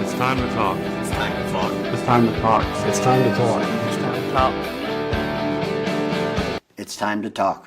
It's time to talk. It's time to talk. It's time to talk. It's time to talk. It's time to talk. It's time to talk.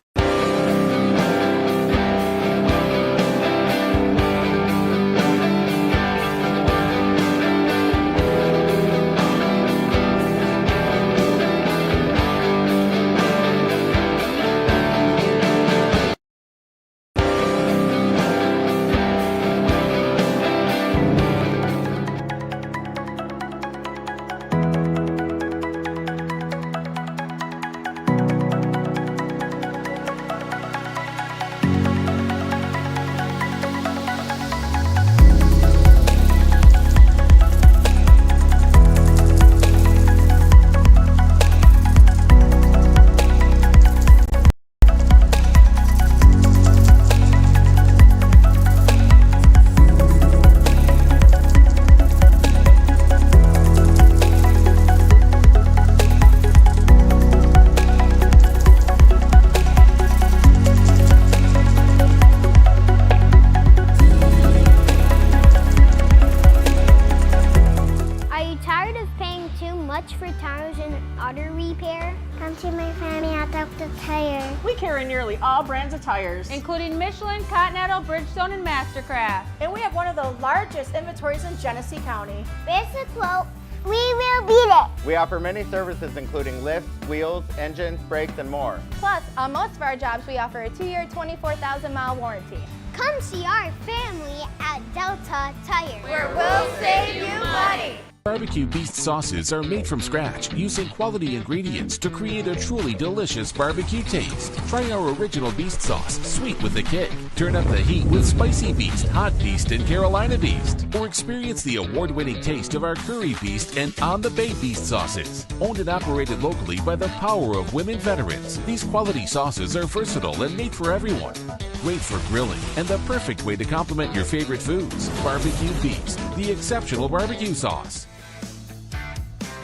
For tires and auto repair. Come to my family at Dr. Tire. We carry nearly all brands of tires, including Michelin, Continental, Bridgestone, and Mastercraft. And we have one of the largest inventories in Genesee County. Basic quote, we will beat it. We offer many services including lifts, wheels, engines, brakes, and more. Plus, on most of our jobs, we offer a 2-year, 24,000-mile warranty. Come see our family at Delta Tire, where we'll save you money. Barbecue Beast sauces are made from scratch using quality ingredients to create a truly delicious barbecue taste. Try our original Beast sauce, sweet with a kick. Turn up the heat with Spicy Beast, Hot Beast, and Carolina Beast. Or experience the award-winning taste of our Curry Beast and On the Bay Beast sauces. Owned and operated locally by the power of women veterans, these quality sauces are versatile and made for everyone. Great for grilling and the perfect way to complement your favorite foods. Barbecue Beast, the exceptional barbecue sauce.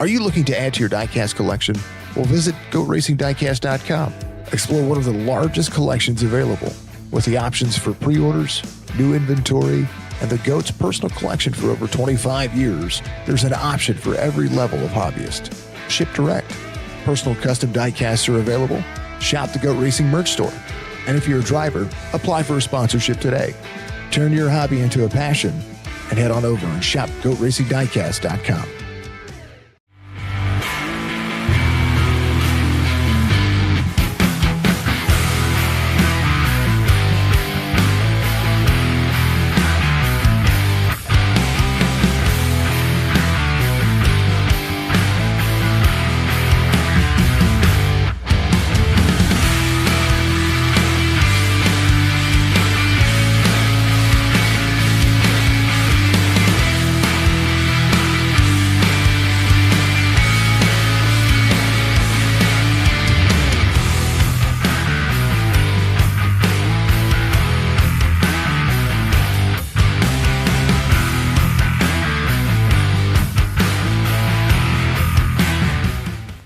Are you looking to add to your diecast collection? Well, visit GoatRacingDiecast.com. Explore one of the largest collections available with the options for pre-orders, new inventory, and the GOAT's personal collection for over 25 years. There's an option for every level of hobbyist. Ship direct. Personal custom diecasts are available. Shop the Goat Racing merch store. And if you're a driver, apply for a sponsorship today. Turn your hobby into a passion and head on over and shop GoatRacingDiecast.com.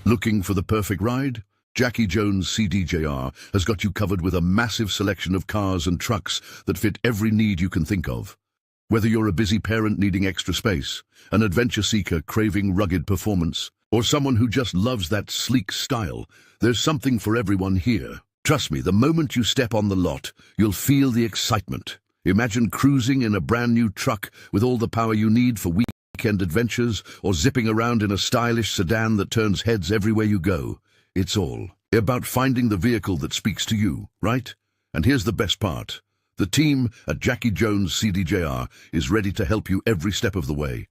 Looking for the perfect ride? Jackie Jones CDJR has got you covered with a massive selection of cars and trucks that fit every need you can think of. Whether you're a busy parent needing extra space, an adventure seeker craving rugged performance, or someone who just loves that sleek style, there's something for everyone here. Trust me, the moment you step on the lot, you'll feel the excitement. Imagine cruising in a brand new truck with all the power you need for weekend adventures, or zipping around in a stylish sedan that turns heads everywhere you go. It's all about finding the vehicle that speaks to you, right? And here's the best part. The team at Jackie Jones CDJR is ready to help you every step of the way.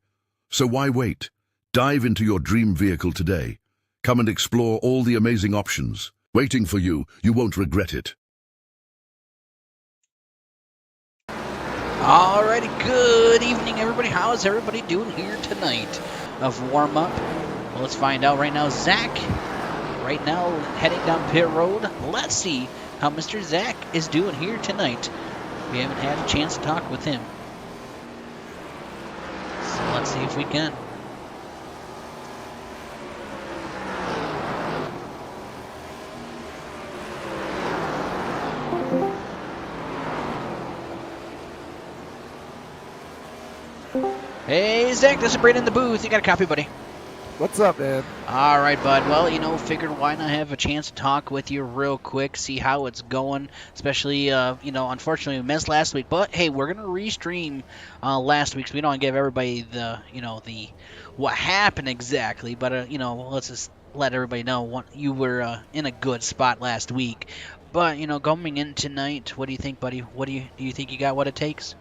So why wait? Dive into your dream vehicle today. Come and explore all the amazing options waiting for you. You won't regret it. Alrighty, good evening, everybody. How is everybody doing here tonight of warm-up? Well, let's find out right now. Zach, right now, heading down pit road. Let's see how Mr. Zach is doing here tonight. We haven't had a chance to talk with him. So let's see if we can. Hey, Zach, this is Brandon in the booth. You got a copy, buddy? What's up, man? All right, bud. Well, figured why not have a chance to talk with you real quick, see how it's going, especially, unfortunately we missed last week. But, hey, we're going to restream last week, so we don't give everybody the what happened exactly. But, let's just let everybody know you were in a good spot last week. But, going in tonight, what do you think, buddy? Do you think you got what it takes?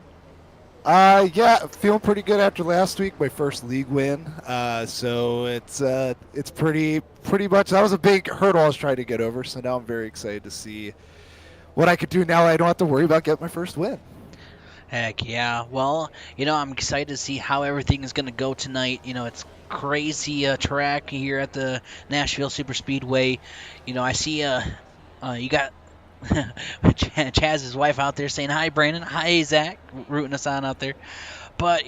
Yeah, feeling pretty good after last week, my first league win. So it's pretty much, that was a big hurdle I was trying to get over. So now I'm very excited to see what I could do now. I don't have to worry about getting my first win. Heck yeah. Well, I'm excited to see how everything is going to go tonight. It's crazy track here at the Nashville Super Speedway. I see you got Chaz's wife out there saying hi, Brandon. Hi, Zach, rooting us on out there. But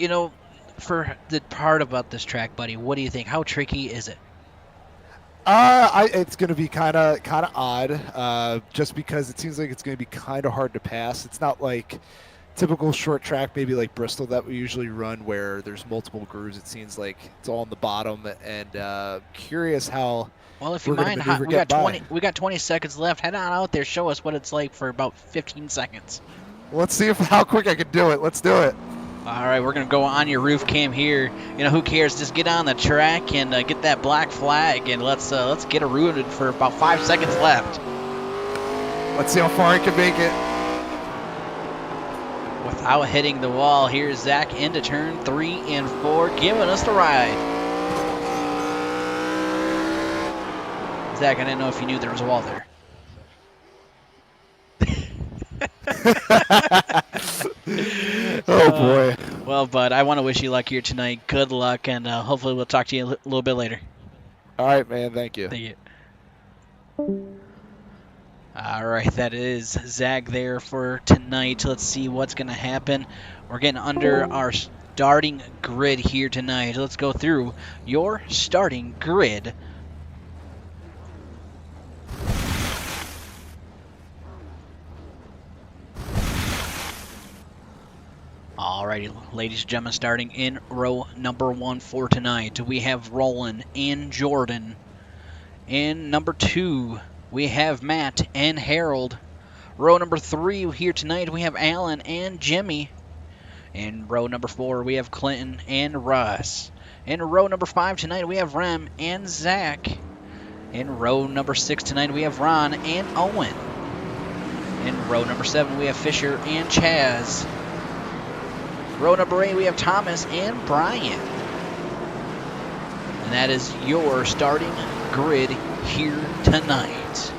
for the part about this track, buddy, what do you think? How tricky is it? It's going to be kind of odd, just because it seems like it's going to be kind of hard to pass. It's not like typical short track, maybe like Bristol that we usually run, where there's multiple grooves. It seems like it's all on the bottom, and curious how. Well, if you mind, we got 20 seconds left. Head on out there, show us what it's like for about 15 seconds. Let's see how quick I can do it. Let's do it. All right, we're gonna go on your roof cam here. Who cares? Just get on the track and get that black flag, and let's get it rooted for about 5 seconds left. Let's see how far I can make it. Without hitting the wall, here's Zach into turn 3 and 4, giving us the ride. Zach, I didn't know if you knew there was a wall there. Oh, boy. Well, bud, I want to wish you luck here tonight. Good luck, and hopefully we'll talk to you a little bit later. All right, man. Thank you. Thank you. All right, that is Zach there for tonight. Let's see what's going to happen. We're getting under our starting grid here tonight. Let's go through your starting grid. Alrighty, ladies and gentlemen, starting in row number 1 for tonight, we have Roland and Jordan. In number 2, we have Matt and Harold. Row number 3 here tonight, we have Alan and Jimmy. In row number 4, we have Clinton and Russ. In row number 5 tonight, we have Rem and Zach. In row number 6 tonight, we have Ron and Owen. In row number 7, we have Fisher and Chaz. Row number 8, we have Thomas and Brian. And that is your starting grid here tonight.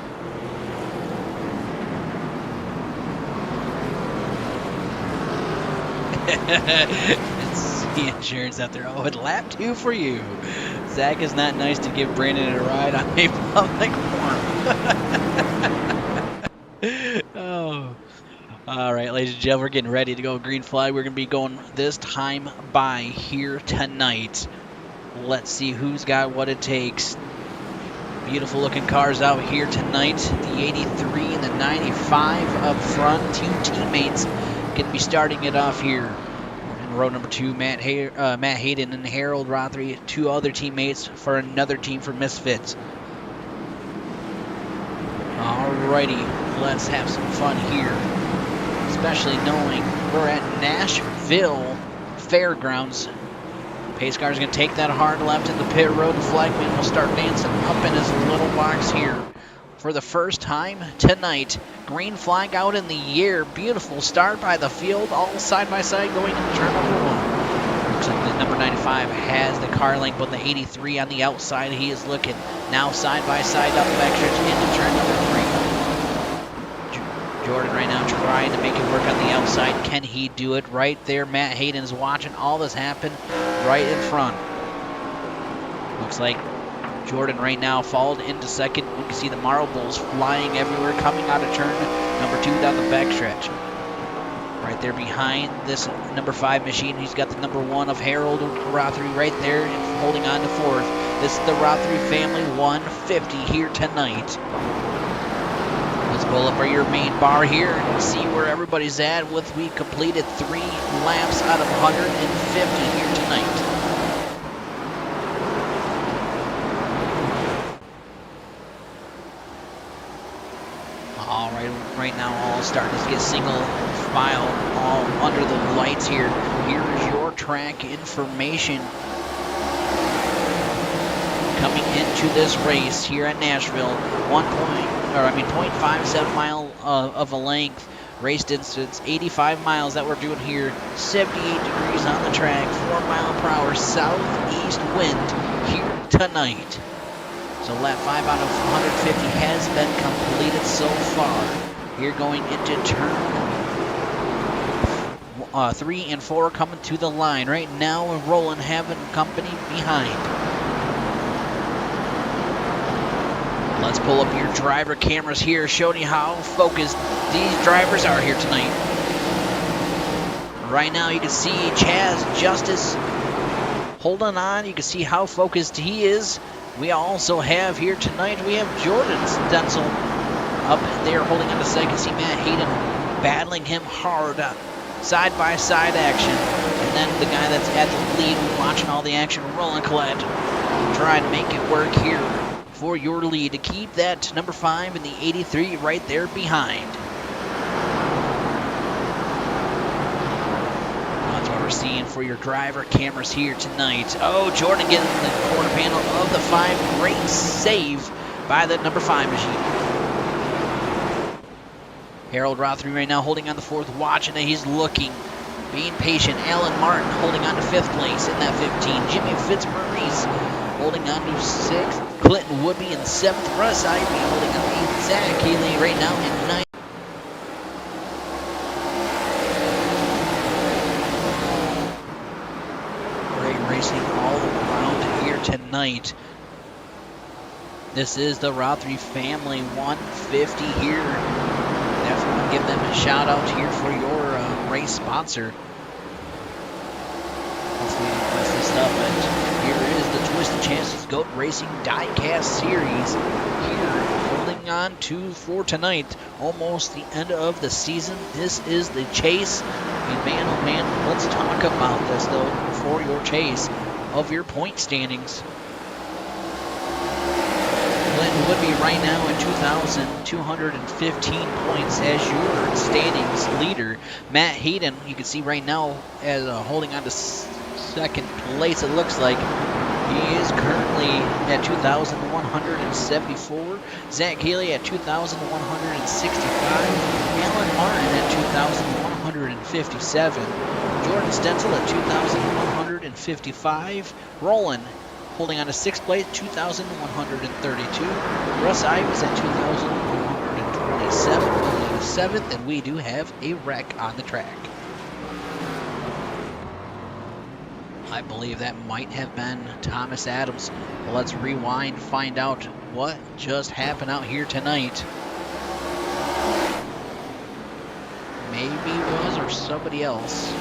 It's the insurance out there. Oh, and lap 2 for you. Zach is not nice to give Brandon a ride on a public forum. Oh. All right, ladies and gentlemen, we're getting ready to go green flag. We're going to be going this time by here tonight. Let's see who's got what it takes. Beautiful looking cars out here tonight. The 83 and the 95 up front. 2 teammates going to be starting it off here. In row number 2, Matt Hayden and Harold Rothery. 2 other teammates for another team for Misfits. Alrighty, let's have some fun here. Especially knowing we're at Nashville Fairgrounds. Pace car is going to take that hard left in the pit road. The flagman will start dancing up in his little box here. For the first time tonight, green flag out in the air. Beautiful start by the field, all side by side going into turn number 1. Looks like the number 95 has the car length, but the 83 on the outside, he is looking now side by side up the backstretch into turn number 3. Jordan right now trying to make it work on the outside. Can he do it? Right there, Matt Hayden is watching all this happen right in front. Looks like Jordan right now followed into second. You can see the marbles flying everywhere coming out of turn number 2 down the backstretch. Right there behind this number 5 machine, he's got the number 1 of Harold Rothery right there holding on to 4th. This is the Rothery family 150 here tonight. Let's pull up your main bar here and see where everybody's at. We completed 3 laps out of 150 here tonight. All right now all starting to get single file all under the lights here. Here is your track information coming into this race here at Nashville. 0.57 mile of a length. Race distance 85 miles that we're doing here. 78 degrees on the track. 4-mile-per-hour southeast wind here tonight. So lap 5 out of 150 has been completed so far. Here going into turn 3 and 4 coming to the line. Right now we're rolling, having company behind. Let's pull up your driver cameras here, showing you how focused these drivers are here tonight. Right now you can see Chaz Justice holding on. You can see how focused he is. We also have here tonight, we have Jordan Stenzel up there holding on to second. See Matt Hayden battling him hard, side-by-side action. And then the guy that's at the lead watching all the action, Roland Collette, trying to make it work here for your lead to keep that number 5 and the 83 right there behind. That's what we're seeing for your driver cameras here tonight. Oh, Jordan getting the quarter panel of the 5. Great save by the number 5 machine. Harold Rothery right now holding on the 4th, watching it. He's looking, being patient. Alan Martin holding on to 5th place in that 15. Jimmy Fitzmaurice holding on to 6th. Clinton Woodby in 7th. Russ Ivy holding on to 8th. Zach Healy right now in 9th. Great racing all around here tonight. This is the Rothery family 150 here. Definitely give them a shout out here for your race sponsor. Hopefully you can mess this up, but here is the Twisted Chances Goat Racing Diecast Series here, holding on to for tonight, almost the end of the season. This is the chase, and man oh man, let's talk about this though for your chase of your point standings. Clinton Woodby right now at 2,215 points as your standings leader. Matt Hayden, you can see right now as holding on to 2nd place, it looks like. He is currently at 2,174. Zach Healy at 2,165. Alan Martin at 2,157. Jordan Stenzel at 2,155. Roland holding on to 6th place, 2,132. Russ Ives at 2,127, holding on to 7th, and we do have a wreck on the track. I believe that might have been Thomas Adams. Well, let's rewind, find out what just happened out here tonight. Maybe it was or somebody else.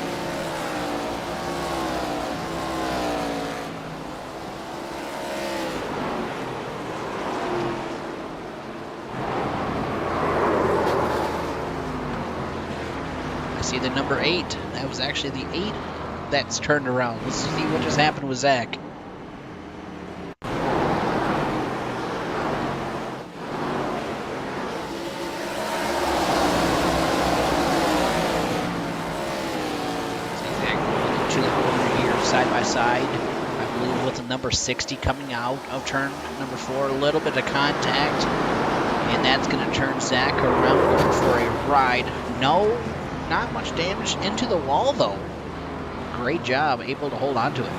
I see the number 8. That was actually the 8 that's turned around. Let's see what just happened with Zach. To the corner here, side by side. I believe with the number 60 coming out of turn number 4. A little bit of contact, and that's going to turn Zach around, going for a ride. No, not much damage into the wall though. Great job, able to hold on to it.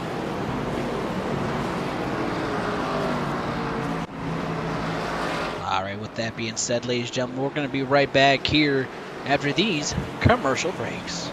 All right, with that being said, ladies and gentlemen, we're going to be right back here after these commercial breaks.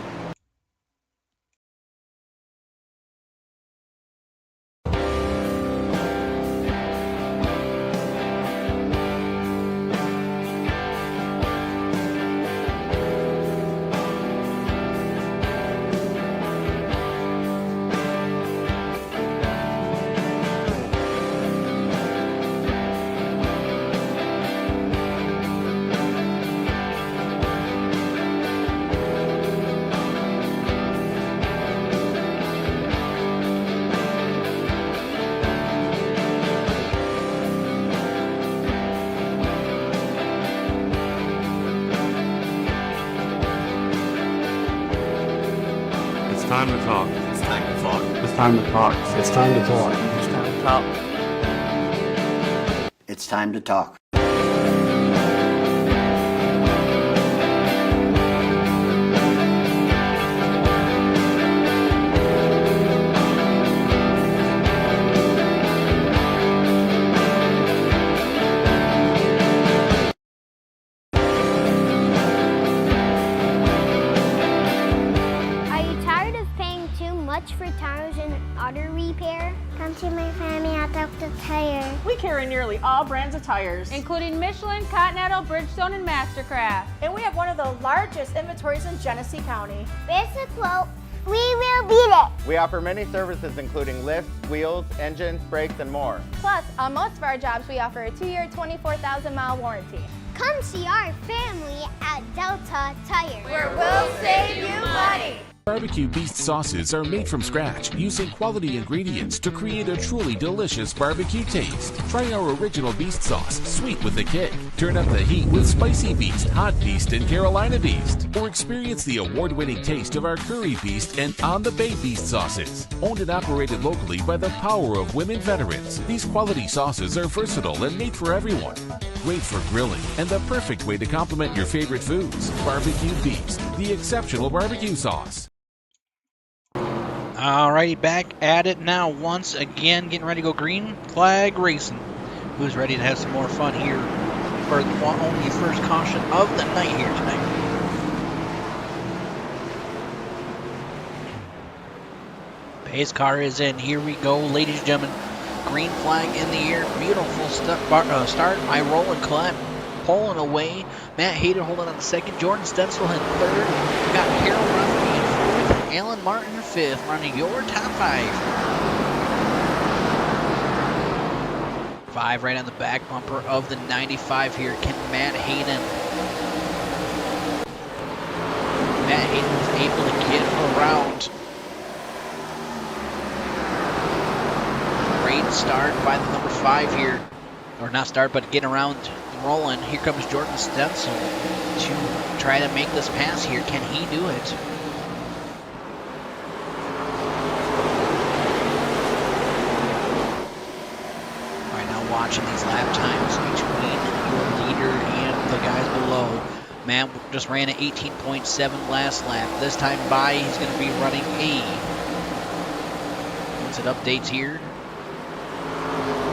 time to talk. It's time to talk. It's time to talk. It's time to talk. For tires and auto repair? Come to my family at Dr. Tire. We carry nearly all brands of tires, including Michelin, Continental, Bridgestone, and Mastercraft. And we have one of the largest inventories in Genesee County. Raise a quote. We will beat it. We offer many services including lifts, wheels, engines, brakes, and more. Plus, on most of our jobs, we offer a 2-year, 24,000-mile warranty. Come see our family at Delta Tire, where we'll save you money. Barbecue Beast sauces are made from scratch using quality ingredients to create a truly delicious barbecue taste. Try our original Beast sauce, sweet with a kick. Turn up the heat with Spicy Beast, Hot Beast, and Carolina Beast. Or experience the award-winning taste of our Curry Beast and On the Bay Beast sauces. Owned and operated locally by the power of women veterans, these quality sauces are versatile and made for everyone. Great for grilling and the perfect way to complement your favorite foods. Barbecue Beast, the exceptional barbecue sauce. Alrighty, back at it now once again, getting ready to go green flag racing. Who's ready to have some more fun here for the only first caution of the night here tonight? Pace car is in. Here we go, ladies and gentlemen. Green flag in the air. Beautiful start by Roland Collette. Pulling away. Matt Hayden holding on second. Jordan Stenzel in third. We got Harold Rafferty in fourth. Alan Martin in fifth. Running your top five. 5 right on the back bumper of the 95 here. Can Matt Hayden. Matt Hayden was able to get around. Great start by the number 5 here. Or not start, but get around Roland. Here comes Jordan Stenzel to try to make this pass here. Can he do it? Right now watching these lap times between your leader and the guys below. Matt just ran an 18.7 last lap. This time by, he's going to be running a, once it updates here,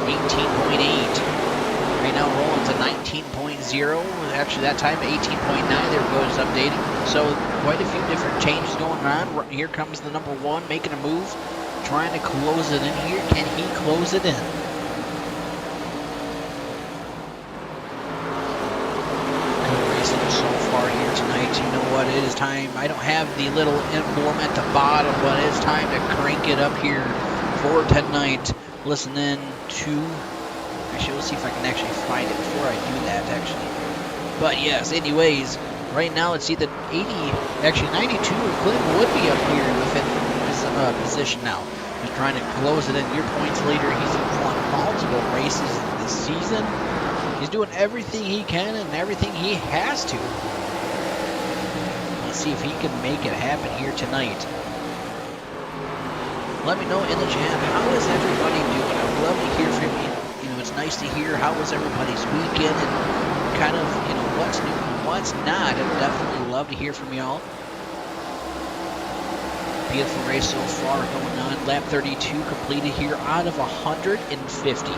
18.8. Right now Roland's a 19.0. Actually that time 18.9. There it goes, updating. So quite a few different changes going on. Here comes the number 1 making a move, trying to close it in here. Can he close it in? Good racing so far here tonight. You know what, it is time. I don't have the little emblem at the bottom, but it's time to crank it up here for tonight. Listen in to, actually, let's see if I can actually find it before I do that, actually. But yes, anyways, right now it's either 80, actually 92, Clinton would be up here in the 5th position now. Just trying to close it in. Your points leader, he's won multiple races this season. He's doing everything he can and everything he has to. Let's see if he can make it happen here tonight. Let me know in the chat, how is everybody doing? I would love to hear from you. You know, it's nice to hear how was everybody's weekend and kind of, you know, what's new and what's not. I'd definitely love to hear from y'all. Beautiful race so far going on. Lap 32 completed here out of 150.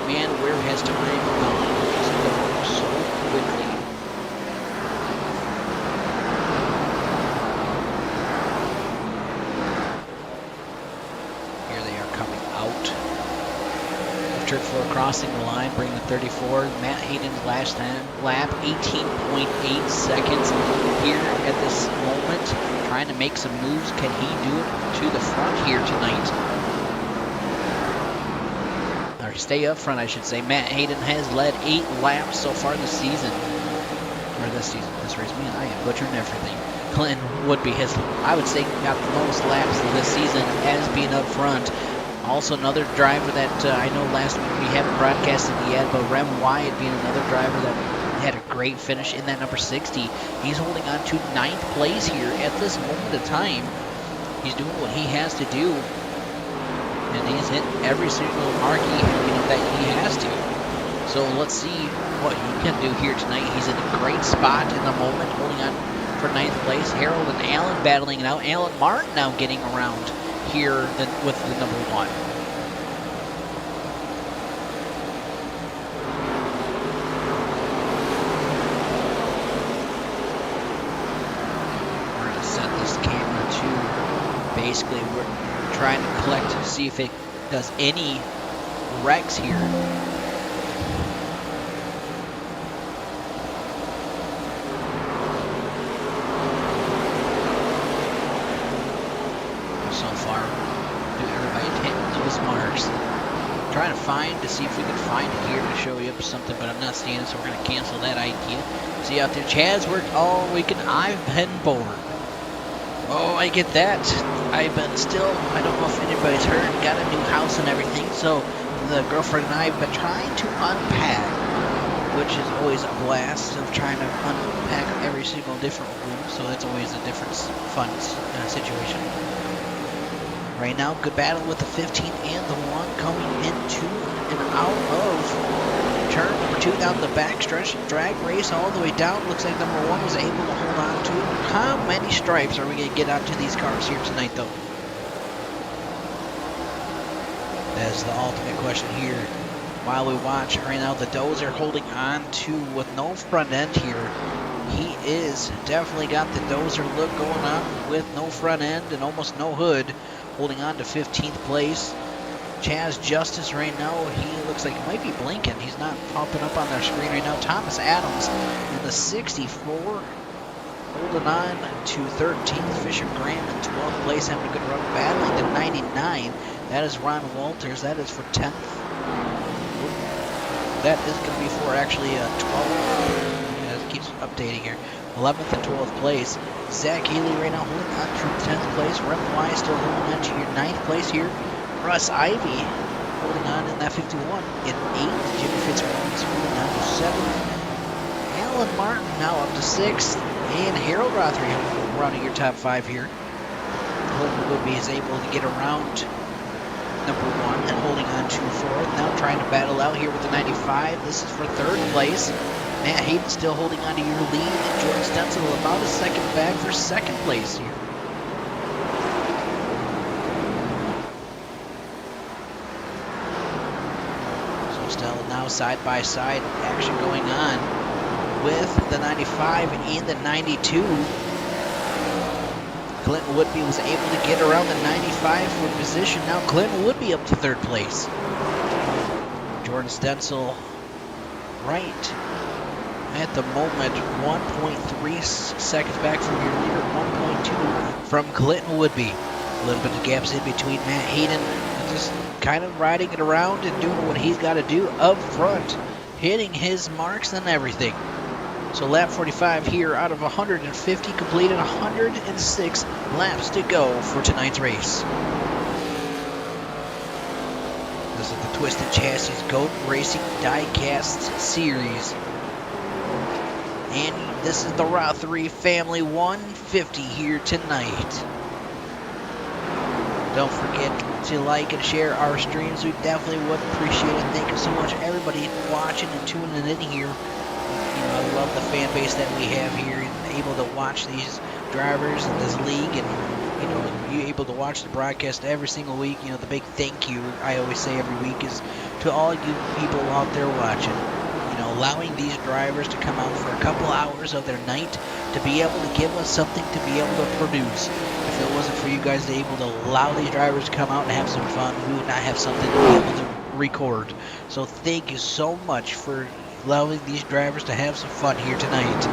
Man, where has time gone? It's going so quickly. For crossing the line, bringing the 34. Matt Hayden's last lap, 18.8 seconds here at this moment. Trying to make some moves. Can he do it to the front here tonight? Or stay up front, I should say. Matt Hayden has led 8 laps so far this season. Or this season, this race. Man, I am butchering everything. Clinton would be his, I would say, got the most laps this season as being up front. Also another driver that I know last week we haven't broadcasted yet, but Rem Wyatt being another driver that had a great finish in that number 60. He's holding on to 9th place here at this moment of time. He's doing what he has to do. and he's hit every single mark that he has to. So let's see what he can do here tonight. He's in a great spot in the moment, holding on for 9th place. Harold and Allen battling it out. Alan Martin now getting around here with the number 1. We're going to set this camera to basically we're trying to collect to see if it does any wrecks here. So far, everybody hitting those marks. Trying to find to see if we can find it here to show you something, but I'm not seeing it, so we're going to cancel that idea. See out there, Chad's worked all weekend. I've been bored. Oh, I get that. I've been still, I don't know if anybody's heard, got a new house and everything, so the girlfriend and I have been trying to unpack, which is always a blast of trying to unpack every single different room, so that's always a different fun situation. Right now, good battle with the 15 and the 1 coming into and out of turn number 2 down the backstretch. Drag race all the way down. Looks like number 1 was able to hold on to it. How many stripes are we going to get onto these cars here tonight, though? That is the ultimate question here. While we watch right now, the Dozer holding on to with no front end here. He is definitely got the Dozer look going on with no front end and almost no hood, holding on to 15th place. Chaz Justice right now, he looks like he might be blinking. He's not popping up on their screen right now. Thomas Adams in the 64, holding on to 13th. Fisher Graham in 12th place, having a good run, battling the 99. That is Ron Walters. That is for 10th. That is going to be for actually 12th. It keeps updating here. 11th and 12th place. Zach Healy right now holding on to 10th place. Rep Y still holding on to your 9th place here. Russ Ivy holding on in that 51 in 8th. Jimmy Fitzgerald holding on to 7th. Alan Martin now up to 6th. And Harold Rothery running your top 5 here. Clinton Woodby is able to get around number 1 and holding on to 4th. Now trying to battle out here with the 95. This is for 3rd place. Matt Hayden still holding on to your lead, and Jordan Stenzel about a second back for 2nd place here. So still now side by side action going on with the 95 and the 92. Clinton Woodby was able to get around the 95 for position. Now Clinton Woodby up to 3rd place. Jordan Stenzel right at the moment 1.3 seconds back from your leader, 1.2 from Clinton Woodby. A little bit of gaps in between. Matt Hayden just kind of riding it around and doing what he's got to do up front, hitting his marks and everything. So lap 45 here out of 150 completed, 106 laps to go for tonight's race. This is the Twisted Chassis Goat Racing Diecast Series. And this is the Rothery Family 150 here tonight. Don't forget to like and share our streams. We definitely would appreciate it. Thank you so much, everybody watching and tuning in here. I love the fan base that we have here, and able to watch these drivers in this league, and you able to watch the broadcast every single week. The big thank you I always say every week is to all you people out there watching. Allowing these drivers to come out for a couple hours of their night to be able to give us something to be able to produce. If it wasn't for you guys to be able to allow these drivers to come out and have some fun, we would not have something to be able to record. So thank you so much for allowing these drivers to have some fun here tonight.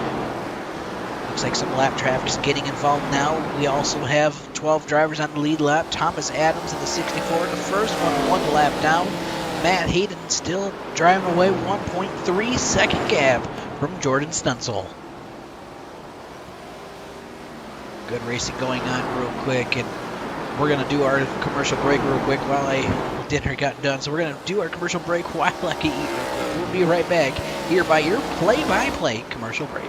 Looks like some lap traffic is getting involved now. We also have 12 drivers on the lead lap. Thomas Adams in the 64, the first one lap down. Matt Hayden still driving away, 1.3 second gap from Jordan Stenzel. Good racing going on real quick, and we're going to do our commercial break real quick while dinner got done. So we're going to do our commercial break while I eat real quick. We'll be right back here by your play-by-play commercial break.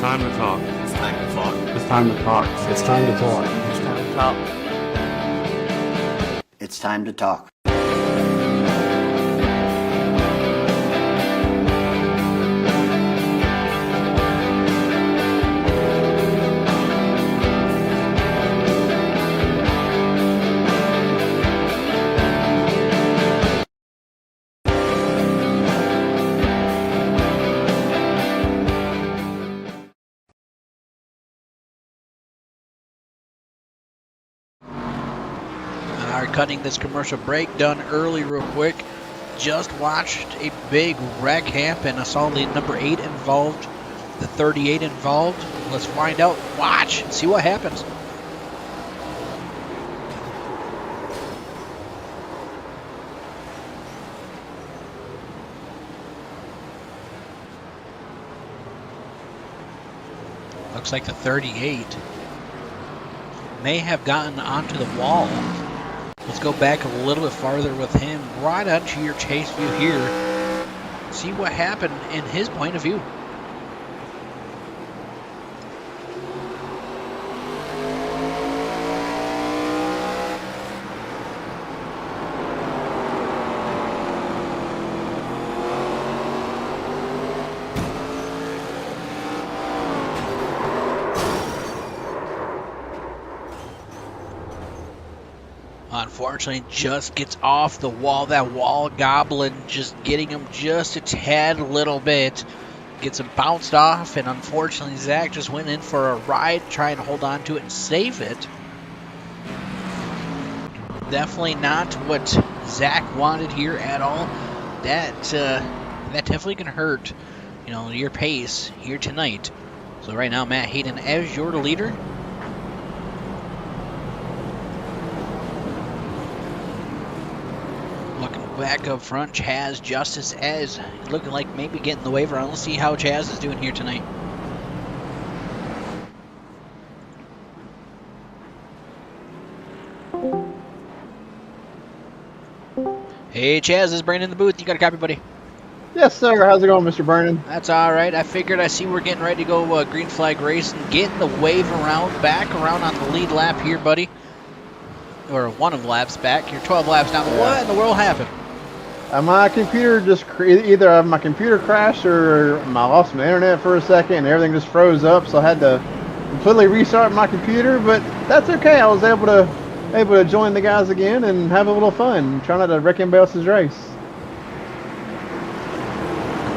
time to talk. It's time to talk. It's time to talk. It's time to talk. It's time to talk. It's time to talk. Cutting this commercial break done early real quick. Just watched a big wreck happen. I saw the number 8 involved, the 38 involved. Let's find out. Watch, see what happens. Looks like the 38 may have gotten onto the wall. Let's go back a little bit farther with him, right onto your chase view here. See what happened in his point of view. Unfortunately, just gets off the wall. That wall goblin just getting him just a tad little bit. Gets him bounced off, and unfortunately, Zach just went in for a ride, trying to hold on to it and save it. Definitely not what Zach wanted here at all. That definitely can hurt, you know, your pace here tonight. So right now, Matt Hayden as your leader. Back up front, Chaz Justice as looking like maybe getting the wave around. Let's see how Chaz is doing here tonight. Hey Chaz, this is Brandon in the booth. You got a copy, buddy? Yes, sir. How's it going, Mr. Brandon? That's all right. I figured I see we're getting ready to go green flag racing, getting the wave around, back around on the lead lap here, buddy. Or one of the laps back. You're 12 laps down. What in the world happened? My computer just either my computer crashed or I lost my internet for a second and everything just froze up, so I had to completely restart my computer. But that's okay. I was able to join the guys again and have a little fun. Try not to wreck anybody else's race.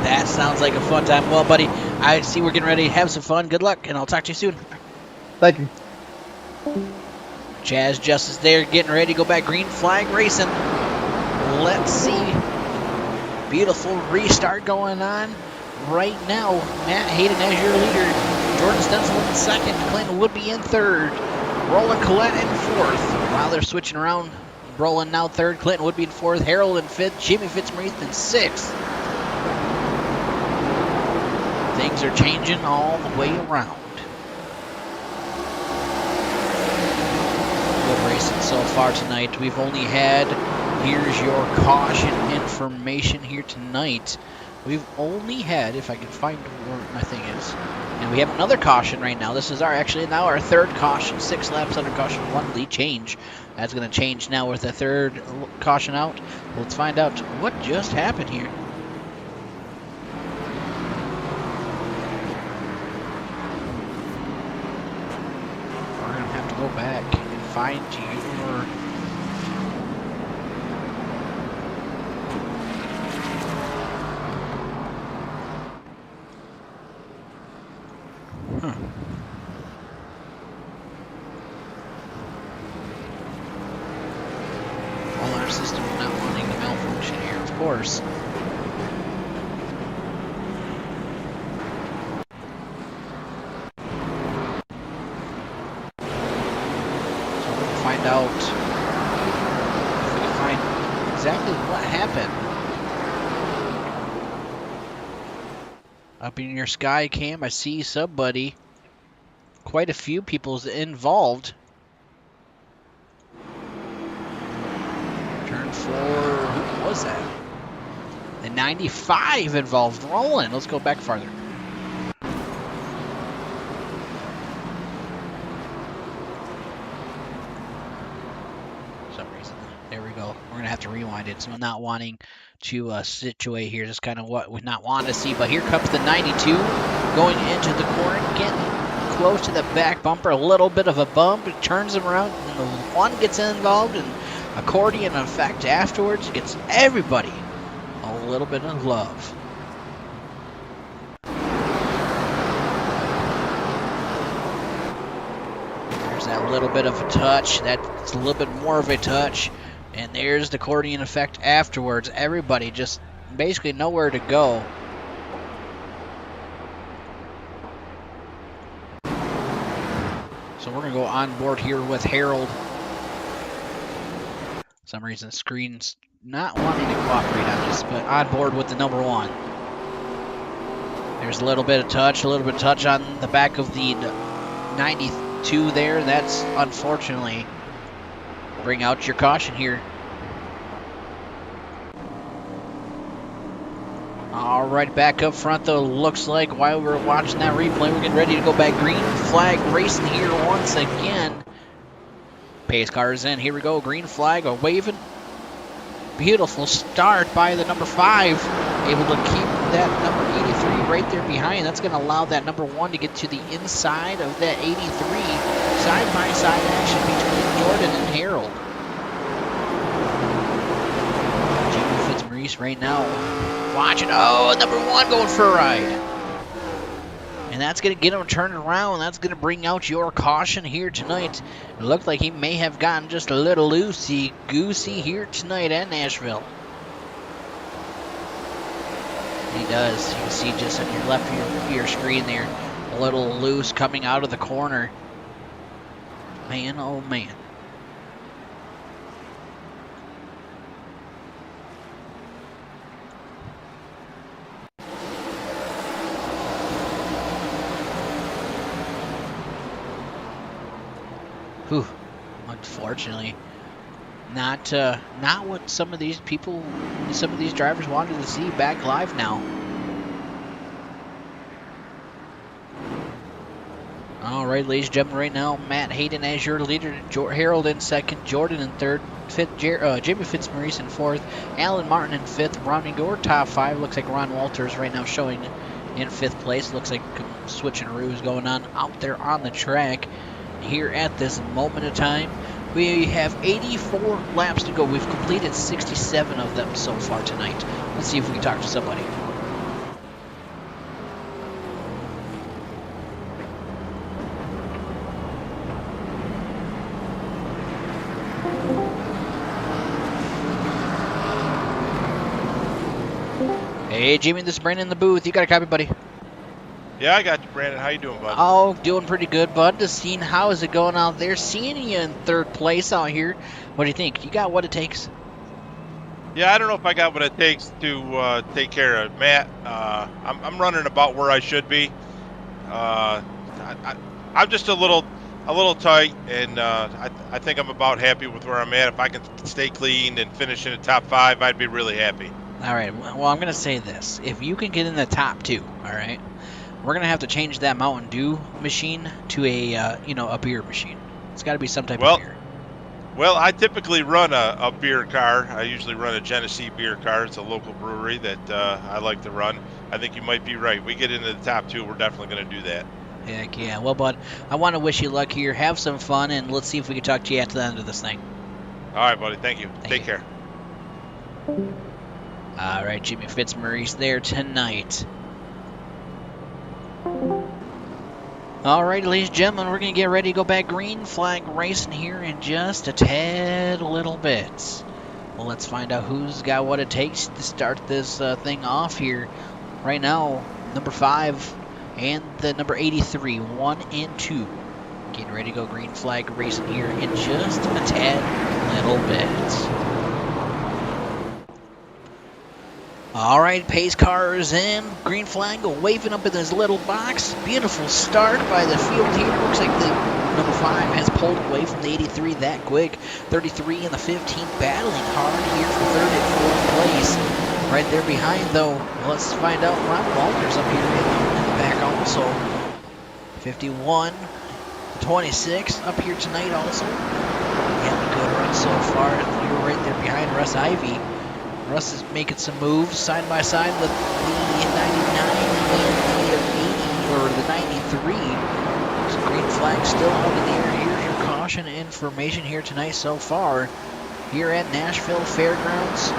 That sounds like a fun time. Well, buddy, I see we're getting ready to have some fun. Good luck, and I'll talk to you soon. Thank you. Chaz Justice there, getting ready to go back green flag racing. Let's see. Beautiful restart going on right now. Matt Hayden as your leader. Jordan Stencil in second. Clinton Woodby in third. Roland Collette in fourth. While they're switching around, Roland now third. Clinton Woodby in fourth. Harold in fifth. Jimmy Fitzmaurice in sixth. Things are changing all the way around. Good racing so far tonight. We've only had, here's your caution information here tonight. We've only had, if I can find where my thing is, and we have another caution right now. This is actually now our third caution, 6 laps under caution, 1 lead change. That's going to change now with the third caution out. Let's find out what just happened here. We're going to have to go back and find your... Well, our system not wanting to malfunction here, of course. So we're going to find out if we can find exactly what happened. Up in your sky cam, I see somebody, quite a few people's involved. Turn 4, who was that? The 95 involved. Roland, let's go back farther. We're going to have to rewind it. So I'm not wanting to situate here. Just kind of what we're not wanting to see. But here comes the 92 going into the corner. Getting close to the back bumper. A little bit of a bump. It turns him around. And the one gets involved. And accordion effect afterwards gets everybody a little bit of love. There's that little bit of a touch. That's a little bit more of a touch. And there's the accordion effect afterwards. Everybody just basically nowhere to go. So we're going to go on board here with Harold. For some reason, the screen's not wanting to cooperate on this, but on board with the number 1. There's a little bit of touch on the back of the 92 there. That's unfortunately bring out your caution here. All right, back up front though. Looks like while we're watching that replay, we're getting ready to go back. Green flag racing here once again. Pace car is in. Here we go. Green flag waving. Beautiful start by the number 5. Able to keep that number 83 right there behind. That's going to allow that number 1 to get to the inside of that 83. Side-by-side action between Jordan and Harold. Jimmy Fitzmaurice right now watching. Oh, number 1 going for a ride. And that's going to get him turned around. That's going to bring out your caution here tonight. It looked like he may have gotten just a little loosey-goosey here tonight at Nashville. He does. You can see just on your left of your screen there, a little loose coming out of the corner. Man, oh man. Whew. Unfortunately, not what some of these drivers wanted to see back live now. All right, ladies and gentlemen, right now, Matt Hayden as your leader, Harold in second, Jordan in third, Jimmy Fitzmaurice in fourth, Alan Martin in fifth, rounding your top 5. Looks like Ron Walters right now showing in 5th place. Looks like switcheroo is going on out there on the track. Here at this moment of time, we have 84 laps to go. We've completed 67 of them so far tonight. Let's see if we can talk to somebody. Hey, Jimmy, this is Brandon in the booth. You got a copy, buddy? Yeah, I got you, Brandon. How you doing, bud? Oh, doing pretty good, bud. Just seeing how is it going out there. Seeing you in 3rd place out here. What do you think? You got what it takes? Yeah, I don't know if I got what it takes to take care of Matt. I'm running about where I should be. I'm just a little tight, and I think I'm about happy with where I'm at. If I can stay clean and finish in the top 5, I'd be really happy. All right. Well, I'm going to say this. If you can get in the top 2, all right, we're going to have to change that Mountain Dew machine to a beer machine. It's got to be some type of beer. Well, I typically run a beer car. I usually run a Genesee beer car. It's a local brewery that I like to run. I think you might be right. We get into the top 2, we're definitely going to do that. Heck yeah. Well, bud, I want to wish you luck here. Have some fun, and let's see if we can talk to you at the end of this thing. All right, buddy. Thank you. Take care. All right, Jimmy Fitzmaurice there tonight. All right, ladies and gentlemen, we're going to get ready to go back green flag racing here in just a tad little bit. Well, let's find out who's got what it takes to start this thing off here. Right now, number 5 and the number 83, 1 and 2. Getting ready to go green flag racing here in just a tad little bit. All right, pace car is in. Green flag waving up in this little box. Beautiful start by the field here. Looks like the number 5 has pulled away from the 83 that quick. 33 and the 15 battling hard here for 3rd and 4th place. Right there behind, though, let's find out Ron Walters up here in the back also. 51, 26 up here tonight also. Yeah, good run so far. You're right there behind Russ Ivy. Russ is making some moves side by side with the 99 and the 80 or the 93. So green flag still out in the air. Here's your caution information here tonight so far. Here at Nashville Fairgrounds, 4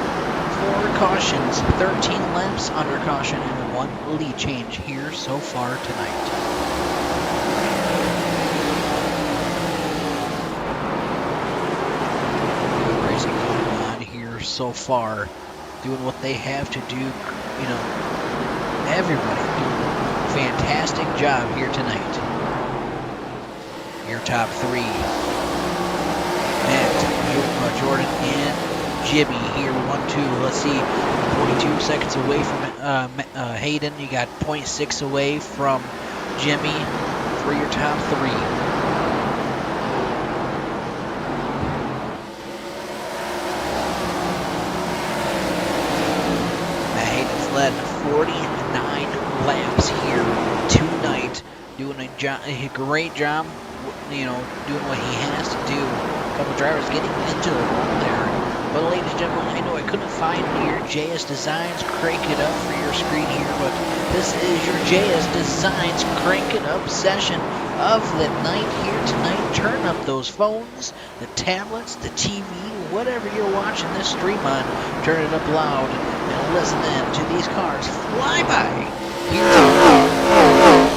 cautions, 13 laps under caution, and 1 lead change here so far tonight. Racing going on here so far, doing what they have to do. You know, everybody doing a fantastic job here tonight. Your top 3. Matt, Jordan, and Jimmy here, 1-2. Let's see, 42 seconds away from Hayden. You got 0.6 away from Jimmy for your top 3. Matt Hayden's led 49 laps here tonight, doing a great job. You know, doing what he has to do. A couple drivers getting into the wall there. But ladies and gentlemen, I know I couldn't find your JS Designs Crank It Up for your screen here, but this is your JS Designs Crank It Up session of the night here tonight. Turn up those phones, the tablets, the TV, whatever you're watching this stream on. Turn it up loud and listen in to these cars fly by here tonight.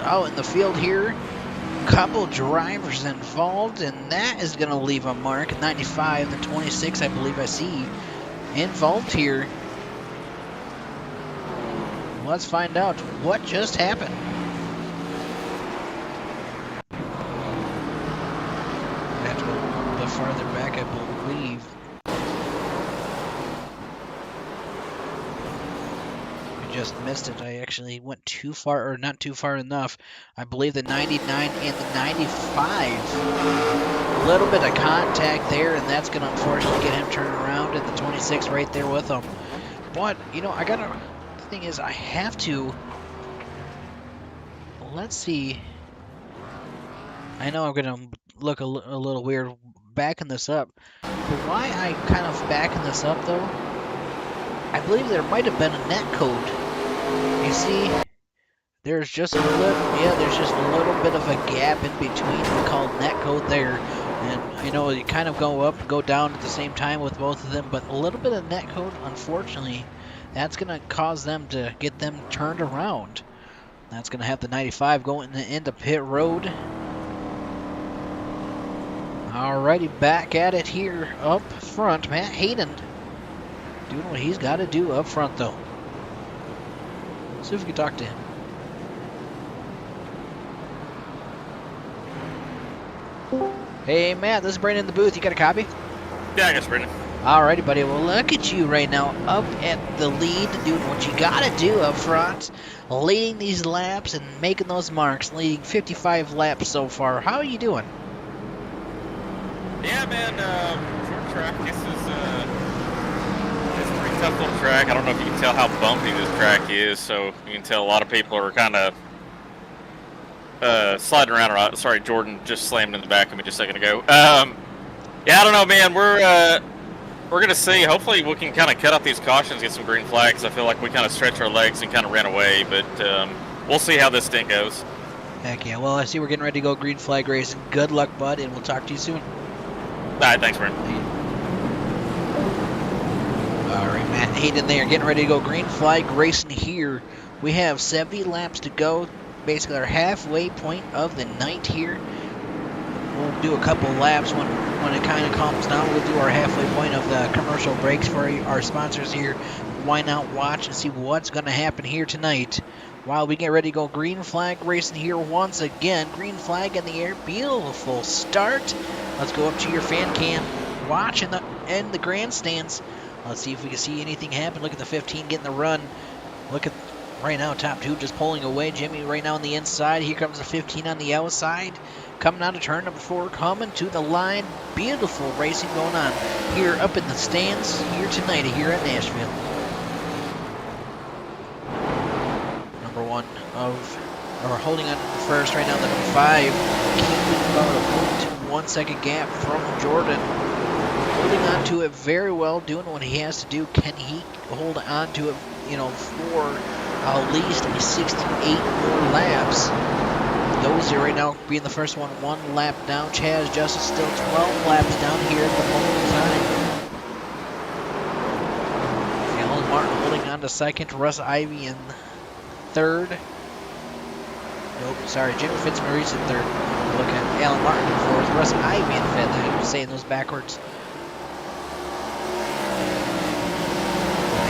Out in the field here, couple drivers involved, and that is going to leave a mark. 95 and 26, I believe I see involved here. Let's find out what just happened. I have to go a little bit farther back, I believe. Just missed it. I actually went too far, or not too far enough. I believe the 99 and the 95. A little bit of contact there, and that's going to unfortunately get him turned around, and the 26 right there with him. But, you know, the thing is, I have to, let's see. I know I'm going to look a little weird backing this up, but why I kind of backing this up, though, I believe there might have been a net code. You see, there's just a little bit of a gap in between. We call net code there, and you know you kind of go up, go down at the same time with both of them. But a little bit of net code, unfortunately, that's gonna cause them to get them turned around. That's gonna have the 95 going into pit road. Alrighty, back at it here up front. Matt Hayden doing what he's got to do up front, though. Let's see if we can talk to him. Hey, Matt, this is Brandon in the booth. You got a copy? Yeah, I guess, Brandon. Alrighty, buddy. Well, look at you right now up at the lead, doing what you got to do up front, leading these laps and making those marks, leading 55 laps so far. How are you doing? Yeah, man, short track, this is it's a pretty tough little track. I don't know if you can tell how bumpy this track is, so you can tell a lot of people are kind of sliding around. Sorry, Jordan just slammed in the back of me just a second ago. Yeah, I don't know, man. We're gonna see. Hopefully, we can kind of cut out these cautions, get some green flags. I feel like we kind of stretched our legs and kind of ran away, but we'll see how this stint goes. Heck yeah. Well, I see we're getting ready to go green flag racing. Good luck, bud, and we'll talk to you soon. All right, thanks, man. All right, Matt Hayden there, getting ready to go green flag racing here. We have 70 laps to go, basically our halfway point of the night here. We'll do a couple laps when it kind of calms down. We'll do our halfway point of the commercial breaks for our sponsors here. Why not watch and see what's going to happen here tonight while we get ready to go green flag racing here once again. Green flag in the air, beautiful start. Let's go up to your fan cam, watch in the grandstands. Let's see if we can see anything happen. Look at the 15 getting the run. Look at Right now, top 2 just pulling away. Jimmy right now on the inside. Here comes the 15 on the outside. Coming out of turn number 4, coming to the line. Beautiful racing going on here up in the stands here tonight here at Nashville. Number 1 or holding on first right now, number 5. Keeping about a 1 second gap from Jordan. Holding on to it very well, doing what he has to do. Can he hold on to it, for at least 68 more laps? Those are right now being the first one 1 lap down. Chaz Justice still 12 laps down here at the moment in time. Alan Martin holding on to second. Russ Ivy in third. Nope, sorry, Jimmy Fitzmaurice in third. Look at Alan Martin in fourth. Russ Ivy in fifth. I was saying those backwards.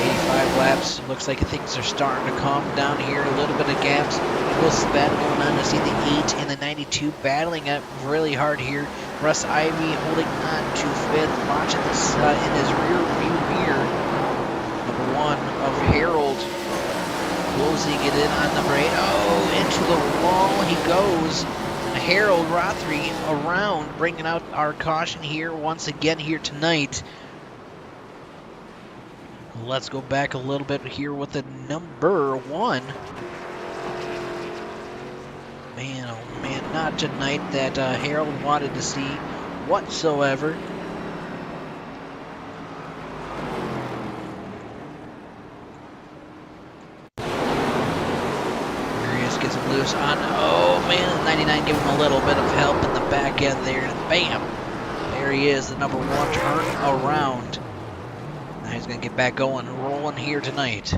85 laps. Looks like things are starting to calm down here. A little bit of gaps. Will Spat going on to see the 8 and the 92 battling up really hard here. Russ Ivy holding on to fifth. Watching this in his rear view mirror. Number 1 of Harold closing it in on number 8. Oh, into the wall he goes. Harold Rothery around, bringing out our caution here once again here tonight. Let's go back a little bit here with the number 1. Man, oh man, not tonight that Harold wanted to see whatsoever. Here he is, gets him loose on, oh man, 99 giving him a little bit of help in the back end there, and bam! There he is, the number 1 turn around. Now he's going to get back going, rolling here tonight.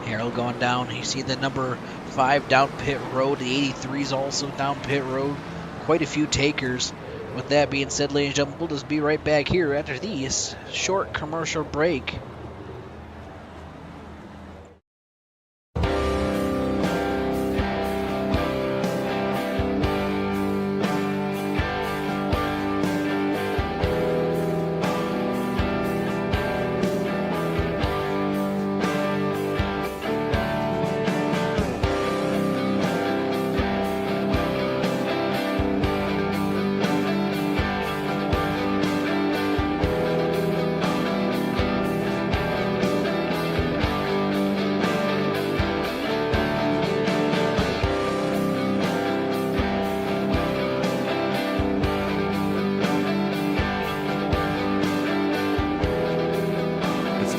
Harold going down. You see the number 5 down pit road. The 83's also down pit road. Quite a few takers. With that being said, ladies and gentlemen, we'll just be right back here after this short commercial break.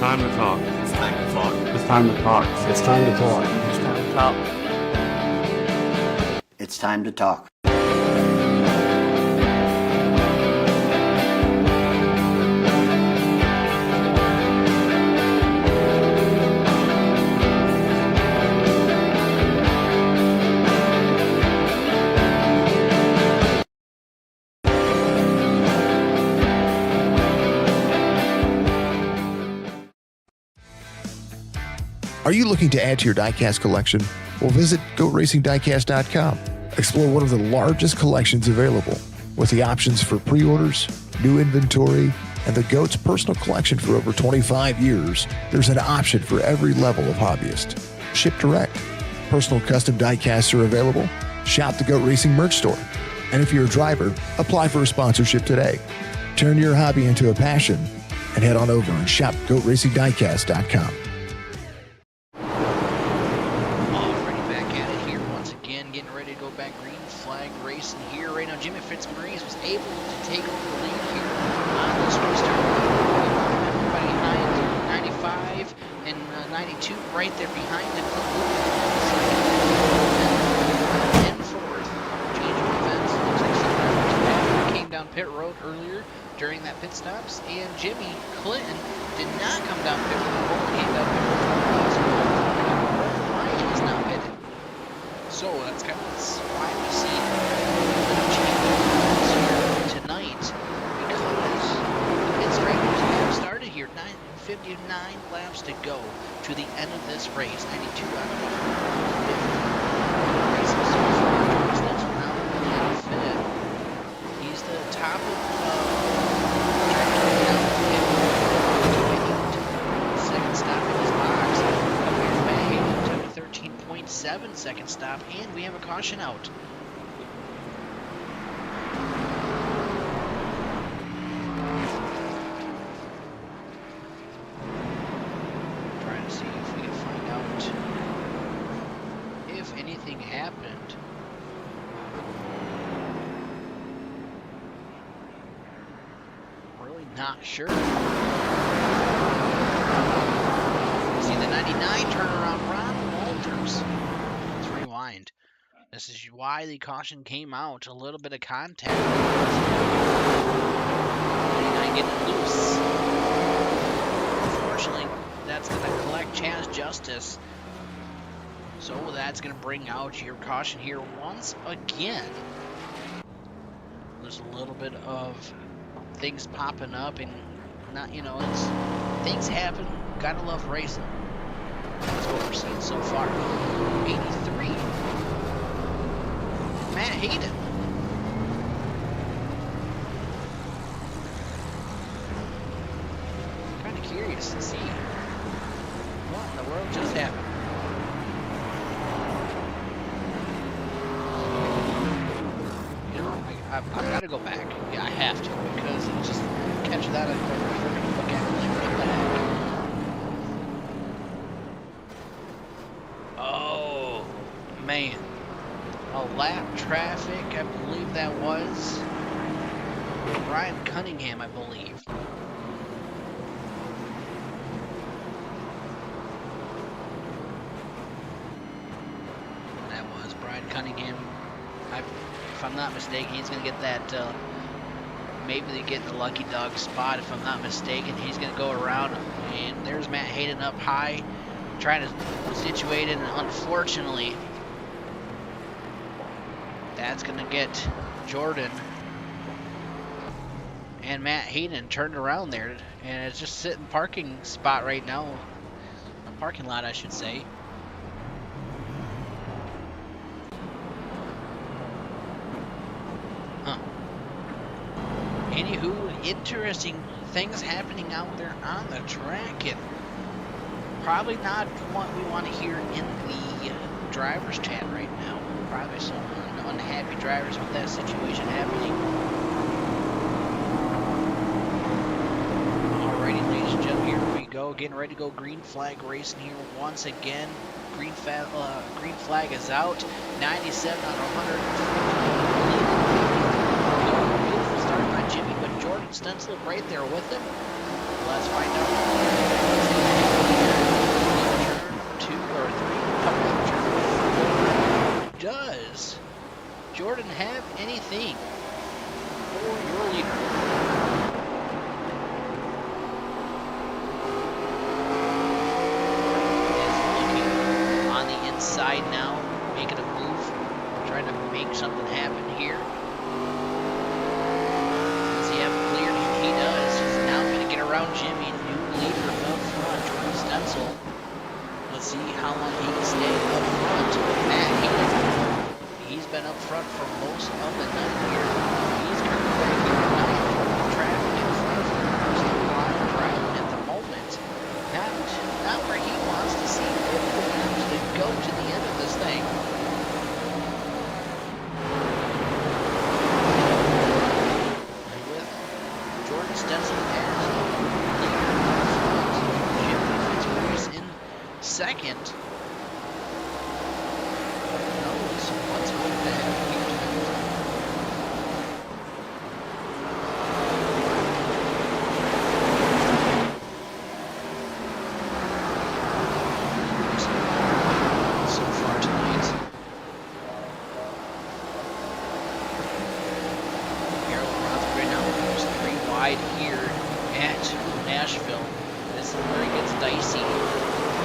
time to talk. It's time to talk. It's time to talk. It's time to talk. It's time to talk. It's time to talk. Are you looking to add to your diecast collection? Well, visit GoatRacingDiecast.com. Explore one of the largest collections available with the options for pre-orders, new inventory, and the GOAT's personal collection for over 25 years. There's an option for every level of hobbyist. Ship direct. Personal custom diecasts are available. Shop the Goat Racing merch store. And if you're a driver, apply for a sponsorship today. Turn your hobby into a passion and head on over and shop GoatRacingDiecast.com. Jimmy Fitzmaurice was able to take over the lead here on this restart. Everybody behind 95 and 92 right there behind him. And fourth, change of events. Looks like somebody came down pit road earlier during that pit stops, and Jimmy Clinton did not come down pit road. Only came down pit road. Ryan is now pitted. So that's kind of why we see here, 59 laps to go to the end of this race. 92 out of 150 races so far. That's now in fifth. He's the top of second second stop, and we have a caution out. Trying to see if we can find out if anything happened. Really not sure. See the 99 turnaround, Ron Walters. Let's rewind. This is why the caution came out. A little bit of contact. 99 getting loose. Unfortunately, that's going to collect Chaz Justice. So that's going to bring out your caution here once again. There's a little bit of things popping up, and not, you know, it's things happen. Gotta love racing. That's what we're seeing so far. 83. Matt Hayden. Kind of curious to see what in the world just happened. You know, I've got to go back. Yeah, I have to, because it just catch that. We're going to look at it like, what the heck? Oh, man. A lap traffic, I believe that was. Brian Cunningham, I believe. That was Brian Cunningham. If I'm not mistaken, he's going to get that, maybe they get the lucky dog spot, if I'm not mistaken. He's going to go around, and there's Matt Hayden up high, trying to situate it, and unfortunately, that's going to get Jordan and Matt Hayden turned around there, and it's just sitting parking spot right now, a parking lot, I should say. Anywho, interesting things happening out there on the track, and probably not what we want to hear in the driver's chat right now. Probably some unhappy drivers with that situation happening. Alrighty, ladies and gentlemen, here we go. Getting ready to go green flag racing here once again. Green flag is out. 97 on 100. Jimmy, but Jordan Stencil right there with him. Let's find out. Turn 2 or 3. Does Jordan have anything for your leader? Is looking on the inside now, making a move, trying to make something happen here. Around Jimmy, new leader up front, Jordan Stencil. Let's see how long he can stay up front. Matt Hayden, he's been up front for most of the night here. He's currently right here in traffic in front of him. Still alive driving at the moment. Not where he wants to see if the to go to the end of this thing. And with Jordan Stencil second. Knows what's going to happen here tonight. So far tonight. Harold Rothbury now goes 3 wide here at Nashville. This is where it gets dicey.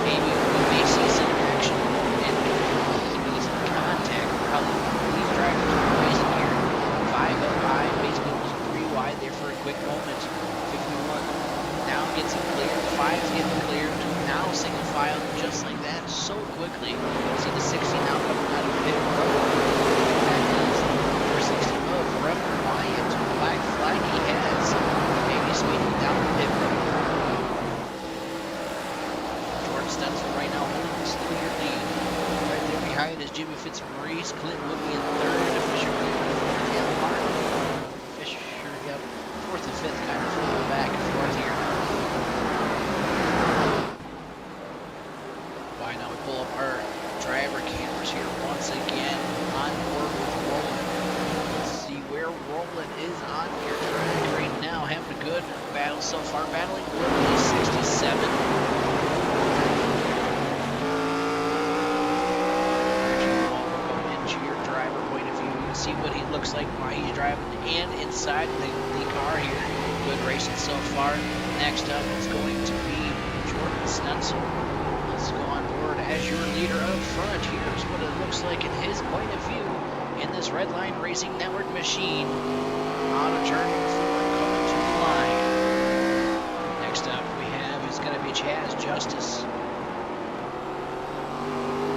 Maybe we may see some action and maybe some contact. Probably these drivers are racing here. 5 up high, basically was 3 wide there for a quick moment. 51 now gets it cleared. 5's getting cleared. Now single file just like that, so quickly. See the 60 now coming out of pit road. That is number 60 of Reverend Wyatt. Black flag he has. Maybe speeding down the pit road. Roland is on your track right now, having a good battle so far, battling with the 67. See what he looks like while he's driving and inside the car here. Good racing so far. Next up is going to be Jordan Stenzel. Let's go on board as your leader up front. Here's what it looks like in his point of view in this Redline Racing Network machine. Auto turning forward, coming to the line. Next up we have is going to be Chaz Justice.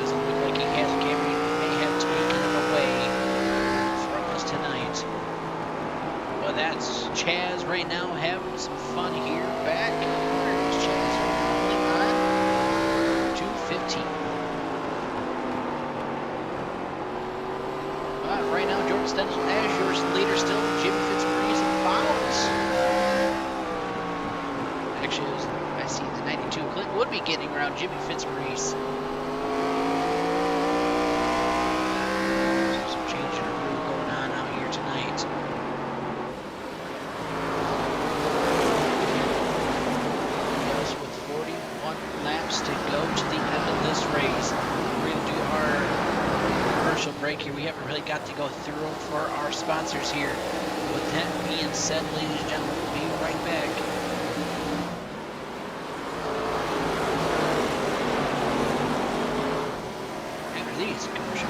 Doesn't look like he has a camera. He may have taken it away tonight. Well, that's Chaz right now having some fun here. Back. Where's Chaz? Only on 215. Right now, Jordan Stenzel as your leader still. Jimmy Fitzmaurice follows. Actually, I see the 92 Clint would be getting around Jimmy Fitzmaurice. Break here. We haven't really got to go through them for our sponsors here. With that being said, ladies and gentlemen, we'll be right back. After these commercial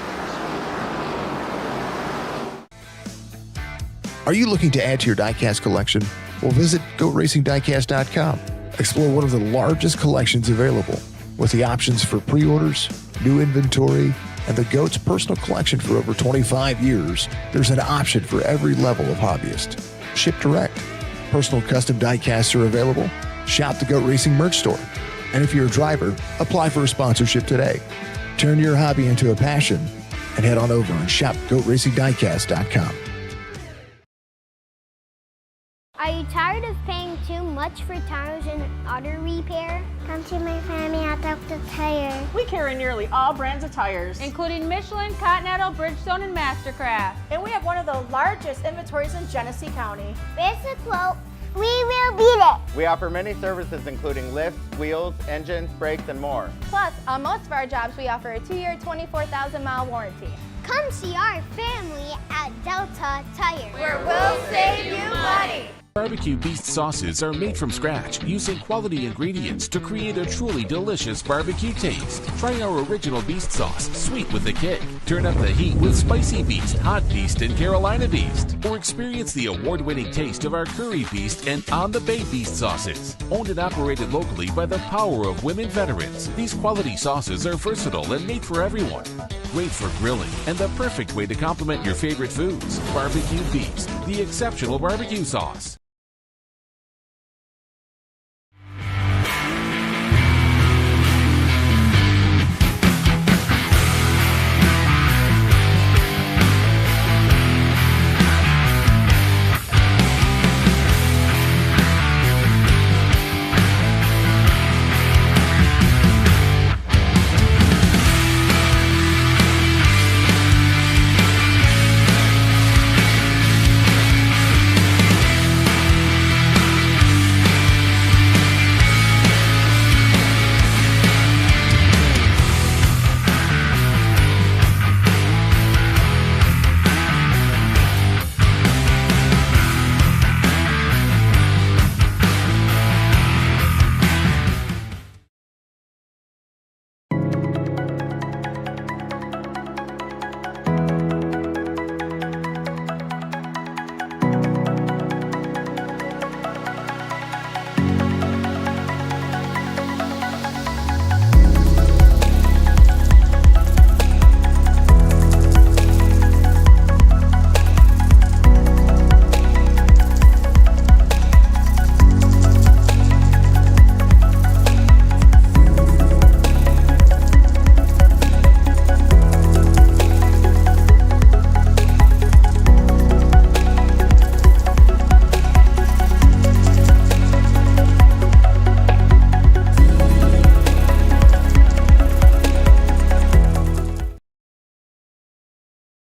breaks. Are you looking to add to your diecast collection? Well, visit GoRacingDiecast.com. Explore one of the largest collections available with the options for pre-orders, new inventory, and the GOAT's personal collection for over 25 years. There's an option for every level of hobbyist. Ship direct. Personal custom diecasts are available. Shop the GOAT Racing merch store. And if you're a driver, apply for a sponsorship today. Turn your hobby into a passion and head on over and shop GoatRacingDiecast.com. Are you tired of paying too much for tires and auto repair? Come to my family at Dr. Tire. We carry nearly all brands of tires, including Michelin, Continental, Bridgestone, and Mastercraft. And we have one of the largest inventories in Genesee County. Basic quote, we will beat it. We offer many services including lifts, wheels, engines, brakes, and more. Plus, on most of our jobs, we offer a 2-year, 24,000-mile warranty. Come see our family at Delta Tire, where we'll save you money. Barbecue Beast sauces are made from scratch using quality ingredients to create a truly delicious barbecue taste. Try our original Beast sauce, sweet with a kick. Turn up the heat with Spicy Beast, Hot Beast, and Carolina Beast. Or experience the award-winning taste of our Curry Beast and On the Bay Beast sauces. Owned and operated locally by the power of women veterans, these quality sauces are versatile and made for everyone. Great for grilling and the perfect way to complement your favorite foods. Barbecue Beast, the exceptional barbecue sauce.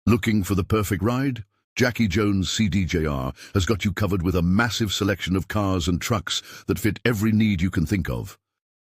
Looking for the perfect ride? Jackie Jones CDJR has got you covered with a massive selection of cars and trucks that fit every need you can think of.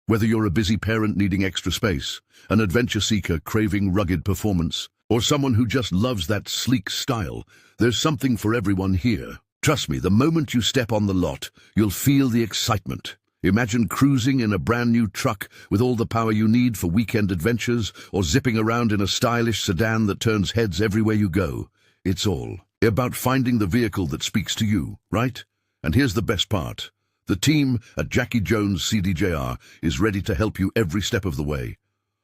Whether you're a busy parent needing extra space, an adventure seeker craving rugged performance, or someone who just loves that sleek style, there's something for everyone here. Trust me, the moment you step on the lot, you'll feel the excitement. Imagine cruising in a brand new truck with all the power you need for weekend adventures, or zipping around in a stylish sedan that turns heads everywhere you go. It's all about finding the vehicle that speaks to you, right? And here's the best part. The team at Jackie Jones CDJR is ready to help you every step of the way.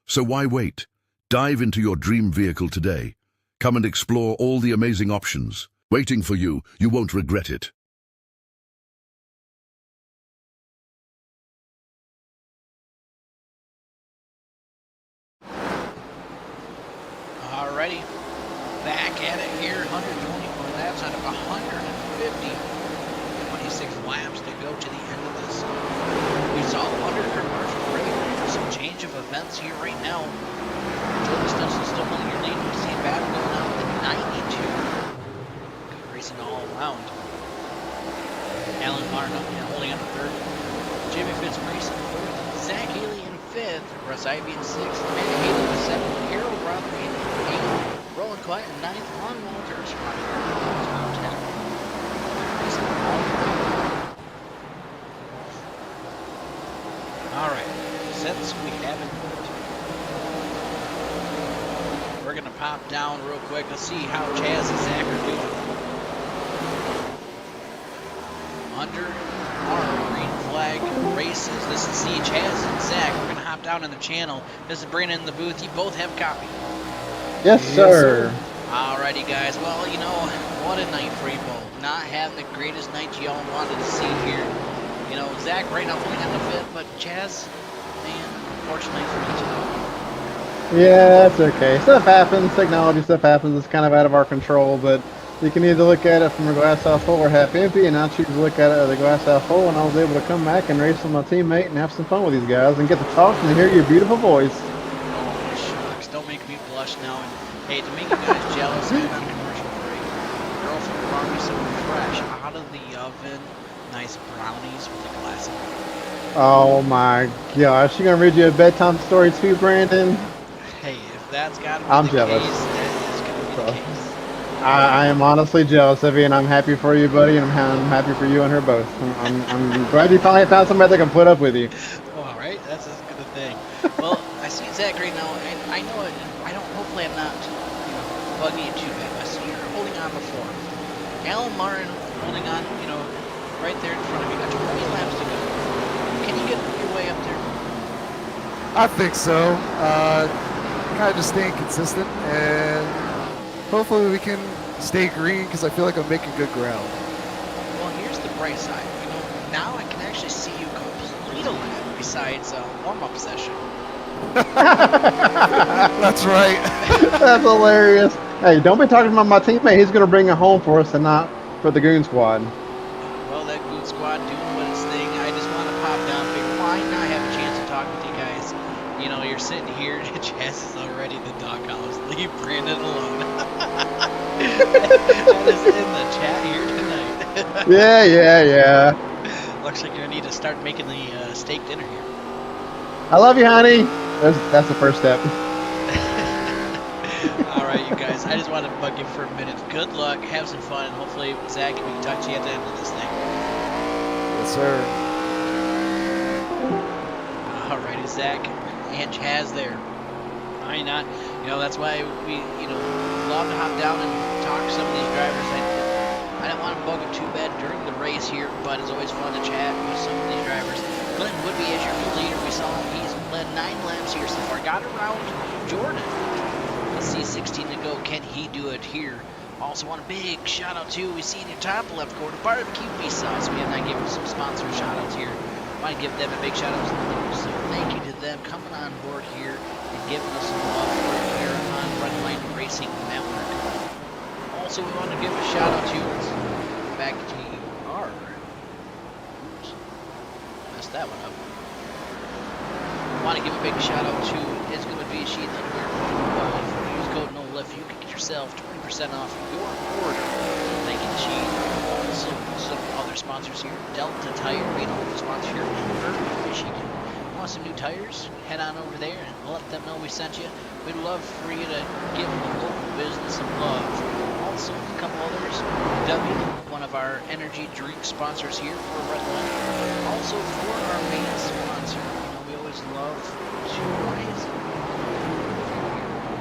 So why wait? Dive into your dream vehicle today. Come and explore all the amazing options. Waiting for you, you won't regret it. Alrighty, back at it here, 124 laps out of 150. 26 laps to go to the end of this. We saw under commercial break. Some change of events here right now. Jordan Stetson still holding your lead. We see a battle going on with the 92. Good racing all around. Alan Martin holding on to third. Jimmy Fitzmaurice in fourth. Zach Healy in fifth. Russ Ivey in sixth. Amanda Haley in seventh. Harold Rother in eighth. Roland Clyde in ninth. Ron Walters running top 10. Racing all around. All right, since we haven't, we're going to pop down real quick. Let's see how Chaz and Zach are doing. Under our green flag races. This is see Chaz and Zach. We're going to hop down in the channel. This is Brandon in the booth. You both have copy. Yes, sir. Alrighty, guys. Well, you know, what a night for you both. Not having the greatest night y'all wanted to see here. You know, Zach right now holding on to fifth, but Chaz, man, unfortunately for me too. Yeah, that's okay. Stuff happens. Technology stuff happens. It's kind of out of our control, but you can either look at it from a glass half full or half empty, and I choose to look at it as a glass half full, and I was able to come back and race with my teammate and have some fun with these guys and get to talk and hear your beautiful voice. Oh, shucks. Don't make me blush now. And hey, to make you guys jealous, I'm on commercial break. Girl from brought me some fresh out of the oven. Nice brownies with a glass of milk. Oh my gosh, you gonna read you a bedtime story too, Brandon? Hey, if that's gotta be I'm the jealous. case, that is gonna be the case. I am honestly jealous of you, and I'm happy for you, buddy, and I'm happy for you and her both. I'm glad you finally found somebody that can put up with you. All right, that's as good a thing. Well, I see Zach right now, and I know it. Hopefully I'm not, bugging you too bad. I see you're holding on before. Alan Martin holding on, right there in front of you. Got 20 laps to go. Can you get your way up there? I think so. Kind of just staying consistent, and hopefully we can stay green because I feel like I'm making good ground. Well, here's the bright side. Now I can actually see you complete a lap besides a warm-up session. That's right. That's hilarious. Hey, don't be talking about my teammate. He's gonna bring it home for us and not for the Goon Squad. Well, that Goon Squad doing what its thing. I just want to pop down. Figure why not have a chance to talk with you guys? You're sitting here. Chaz is already in the doghouse. Leave Brandon alone. That is in the chat here tonight. Yeah. Looks like you're gonna need to start making the steak dinner here. I love you, honey. That's the first step. All right, you guys. I just wanted to bug you for a minute. Good luck. Have some fun. And hopefully, Zach, we can talk to you at the end of this thing. Yes, sir. All righty, Zach and Chaz there. Why not? That's why we, love to hop down and talk to some of these drivers. I didn't want to bug them too bad during the race here, but it's always fun to chat with some of these drivers. Glenn Woodby is your new leader. We saw him. He's led 9 laps here so far. Got around Jordan. Let's see, 16 to go. Can he do it here? Also want a big shout out to, we see in your top left corner, Barbecue Sauce. We have not given some sponsor shout outs here. I want to give them a big shout out to them. So thank you to them coming on board here and giving us some love here on Redline Racing Network. Also, we want to give a shout out to, back to our, oops, messed that one up. I want to give a big shout out to, it's going to be Sheet Underwear. Use code NOLIFT. You can get yourself 20% off your order sponsors here. Delta Tire being a local sponsor here in Irvine, Michigan. Want some new tires? Head on over there and let them know we sent you. We'd love for you to give the local business some love. Also, a couple others. W, one of our energy drink sponsors here for Red Line. Also for our main sponsor. You know, we always love to.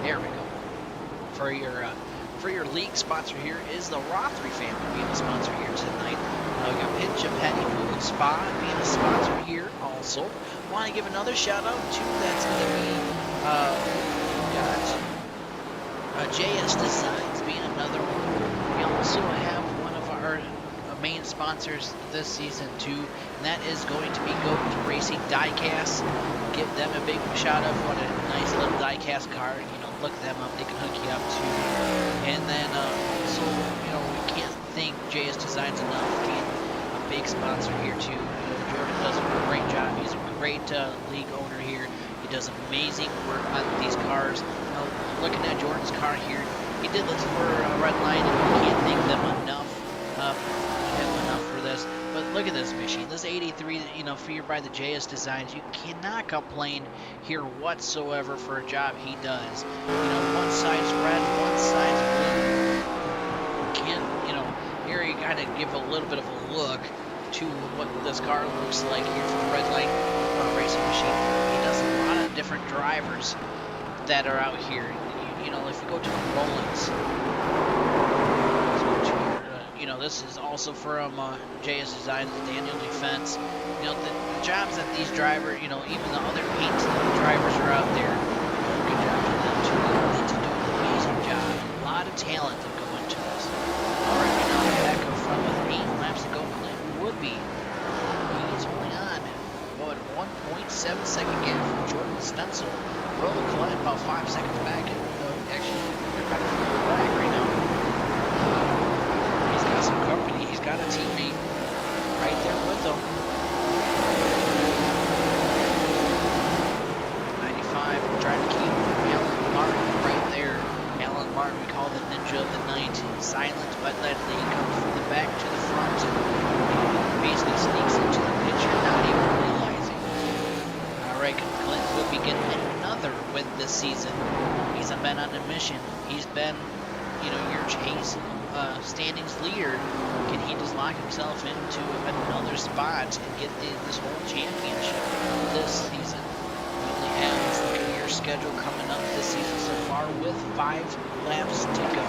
There we go. For your league sponsor here is the Rothery family being a sponsor here tonight. We got Pinch of Penny Food Spa being a sponsor here also. Want to give another shout out to that's going to be got JS Designs being another one. We also have one of our main sponsors this season too, and that is going to be Goat Racing Diecast. Give them a big shout out for a nice little diecast car. You know, look them up; they can hook you up too. And then also, you know, we can't thank JS Designs enough being a big sponsor here too. Jordan does a great job. He's a great league owner here. He does amazing work on these cars. You know, looking at Jordan's car here, he did this for Red Line, and we can't thank them enough. Enough for this. But look at this machine. This 83, you know, figured by the JS Designs. You cannot complain here whatsoever for a job he does. You know, one side's red, one side's blue. You can't, you know, here you gotta give a little bit of a look to what this car looks like here for the Red Line racing machine. He does a lot of different drivers that are out here. You know, if you go to the Rollins, you know, this is also from JS Designs, Daniel Defense. You know, the jobs that these drivers, you know, even the other paint drivers are out there. Good job to them too. They do an amazing job. A lot of talent that go into this. All right, we now back up front with 8 laps to go. Clint Woodby. He's going on. About 1.7 second gap from Jordan Stencil. Roll Clint about 5 seconds back. Actually, they're kind of back right now. He's got some company. He's got a teammate right there with him. 95, trying to keep Alan Martin right there. Alan Martin, we call the Ninja of the Night. Silent but deadly. He comes from the back to the front. Basically sneaks into the picture, not even realizing. Alright, Clint will be getting another win this season. He's been on a mission. He's been, you know, your chase standings leader. Can he just lock himself into another spot and get this whole championship this season? We only have, let's look at your schedule coming up this season so far with 5 laps to go.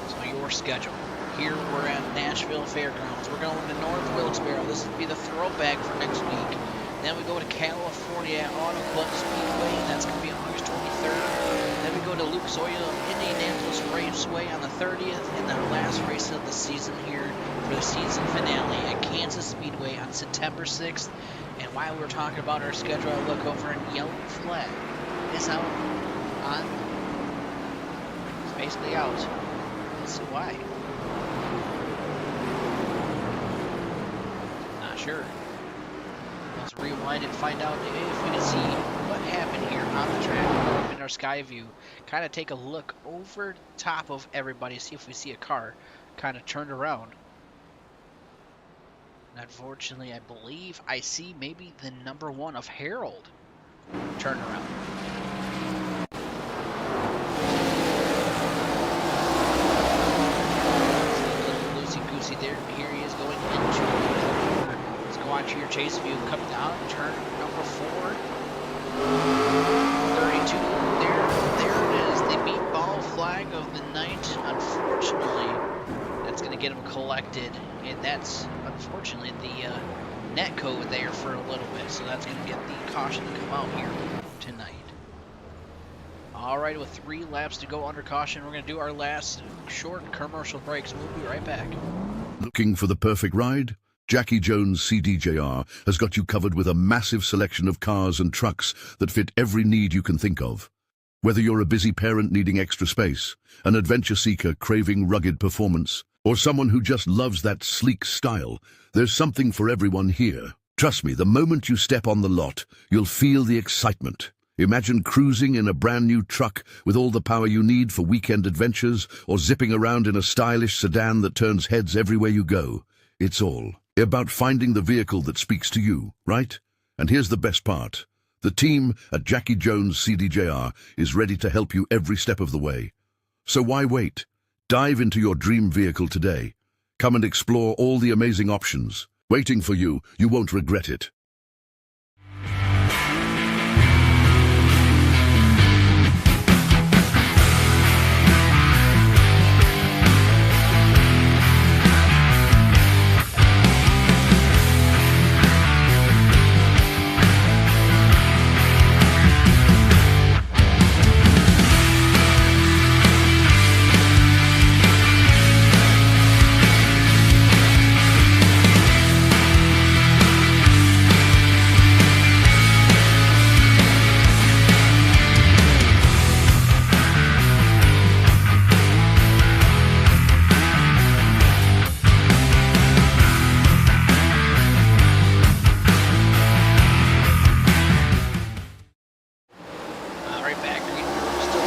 So your schedule. Here we're at Nashville Fairgrounds. We're going to North Wilkes-Barre. This will be the throwback for next week. Then we go to California at Auto Club Speedway. That's going to be August 23rd. Then we go to Lucas Oil Indianapolis Raceway on the 30th. And the last race of the season here for the season finale at Kansas Speedway on September 6th. And while we're talking about our schedule, I look over and Yellow Flag is out on. It's basically out. Let's see why. Not sure. Let's rewind and find out if we can see what happened here on the track in our sky view. Kind of take a look over top of everybody, see if we see a car kind of turned around. And unfortunately, I believe I see maybe the number 1 of Harold turn around. Loosey-goosey there. Here he is going into the Let's go on to your chase view. Come down, turn number 4. 32. There it is. The meatball flag of the night. Unfortunately, that's going to get him collected. And that's, unfortunately, the net code there for a little bit. So that's going to get the caution to come out here tonight. Alright, with 3 laps to go under caution, we're going to do our last short commercial break. So we'll be right back. Looking for the perfect ride? Jackie Jones CDJR has got you covered with a massive selection of cars and trucks that fit every need you can think of. Whether you're a busy parent needing extra space, an adventure seeker craving rugged performance, or someone who just loves that sleek style, there's something for everyone here. Trust me, the moment you step on the lot, you'll feel the excitement. Imagine cruising in a brand new truck with all the power you need for weekend adventures, or zipping around in a stylish sedan that turns heads everywhere you go. It's all about finding the vehicle that speaks to you, right? And here's the best part. The team at Jackie Jones CDJR is ready to help you every step of the way. So why wait? Dive into your dream vehicle today. Come and explore all the amazing options waiting for you. You won't regret it. Right back. Still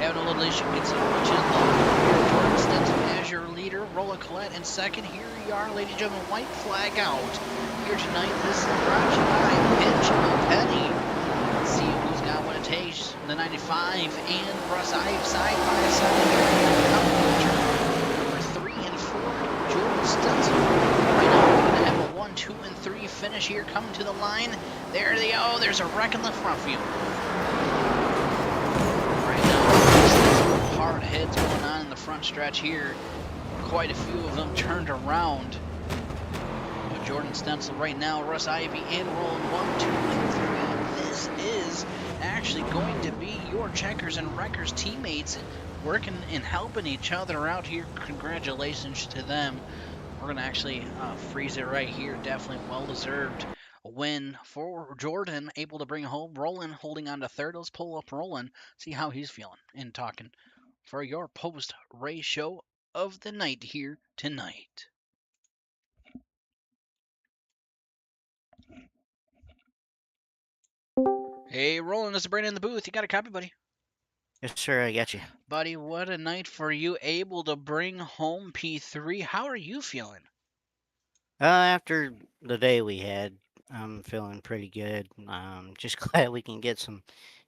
having a little issue. Gets Jordan Stetson as your leader. Rolla Collette in second. Here you are, ladies and gentlemen. White flag out here tonight. This is brought to you by Pinch a Penny. Let's see who's got what it takes. The 95 and Russ Ive side by side. Number 3 and 4, Jordan Stetson. Right now we're going to have a 1, 2, and 3 finish here coming to the line. There they go. There's a wreck in the front view. Right now, some hard hits going on in the front stretch here. Quite a few of them turned around. But Jordan Stencil right now, Russ Ivy and rolling 1, 2, and 3. This is actually going to be your Checkers and Wreckers teammates working and helping each other out here. Congratulations to them. We're going to actually freeze it right here. Definitely well-deserved win for Jordan. Able to bring home Roland, holding on to third. Let's pull up Roland, see how he's feeling, and talking for your post-race show of the night here tonight. Hey, Roland, this is Brandon in the booth. You got a copy, buddy? Yes, sir. I got you. Buddy, what a night for you. Able to bring home P3. How are you feeling? After the day we had, I'm feeling pretty good. Just glad we can get some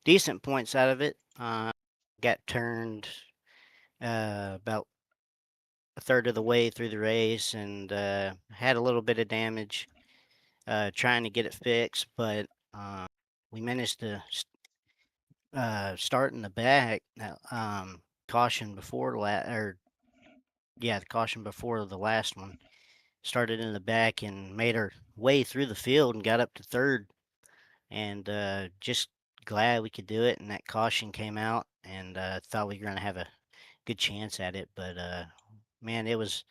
decent points out of it. Got turned about a third of the way through the race and had a little bit of damage trying to get it fixed, but we managed to start in the back. Caution before the caution before the last one. Started in the back and made our way through the field and got up to third. And just glad we could do it. And that caution came out, and thought we were going to have a good chance at it. But man, it was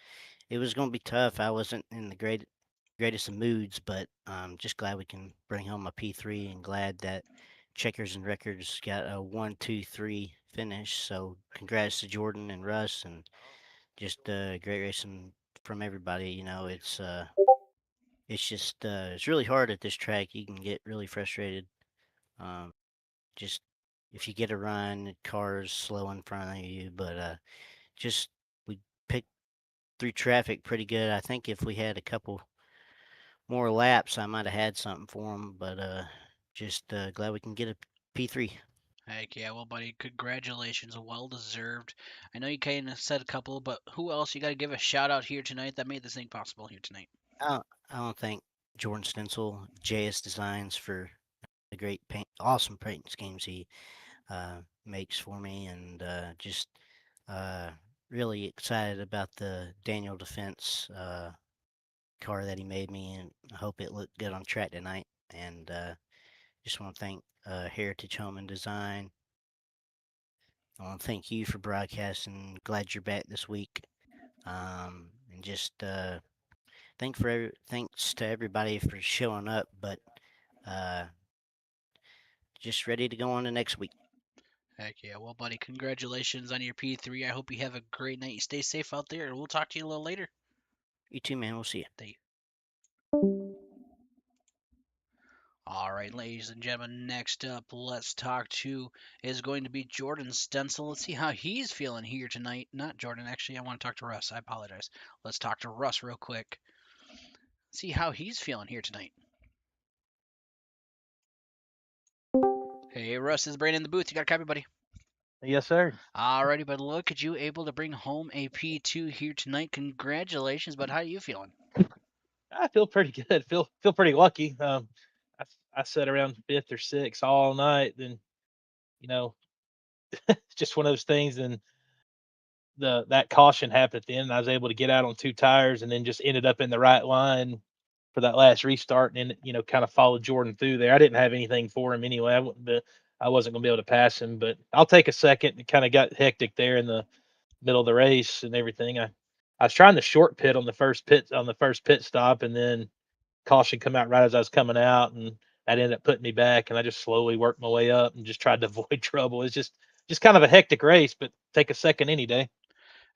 going to be tough. I wasn't in the greatest of moods, but just glad we can bring home a P3, and glad that Checkers and Records got a 1, 2, 3 finish. So congrats to Jordan and Russ, and just great racing from everybody. You know, it's just it's really hard at this track. You can get really frustrated. Just if you get a run, the car's slow in front of you, but just we picked through traffic pretty good. I think if we had a couple more laps, I might have had something for them, but just glad we can get a P3. Heck yeah, well, buddy, congratulations, well deserved. I know you kind of said a couple, but who else you got to give a shout out here tonight that made this thing possible here tonight? I don't think Jordan Stencil, JS Designs, for the great paint, awesome paint schemes he makes for me, and just really excited about the Daniel Defense car that he made me, and I hope it looked good on track tonight. And just want to thank Heritage Home and Design. I want to thank you for broadcasting. Glad you're back this week. And just thanks to everybody for showing up, but just ready to go on to next week. Heck yeah, well, buddy, congratulations on your P3. I hope you have a great night. You stay safe out there, and we'll talk to you a little later. You too, man. We'll see you. Thank you. All right, ladies and gentlemen, next up, let's talk to is going to be Jordan Stencil. Let's see how he's feeling here tonight. Not Jordan, actually, I want to talk to Russ. I apologize. Let's talk to Russ real quick. See how he's feeling here tonight. Hey, Russ, this is Brandon in the booth. You got a copy, buddy? Yes, sir. Alrighty, but look at you able to bring home a P2 here tonight. Congratulations, but how are you feeling? I feel pretty good. Feel pretty lucky. I sat around fifth or sixth all night. Then, you know, it's just one of those things. And that caution happened at the end. And I was able to get out on two tires, and then just ended up in the right line for that last restart. And kind of followed Jordan through there. I didn't have anything for him anyway. I wasn't going to be able to pass him, but I'll take a second. It kind of got hectic there in the middle of the race and everything. I was trying to short pit on the first pit stop, and then caution come out right as I was coming out, and that ended up putting me back. And I just slowly worked my way up and just tried to avoid trouble. It's just kind of a hectic race, but take a second any day.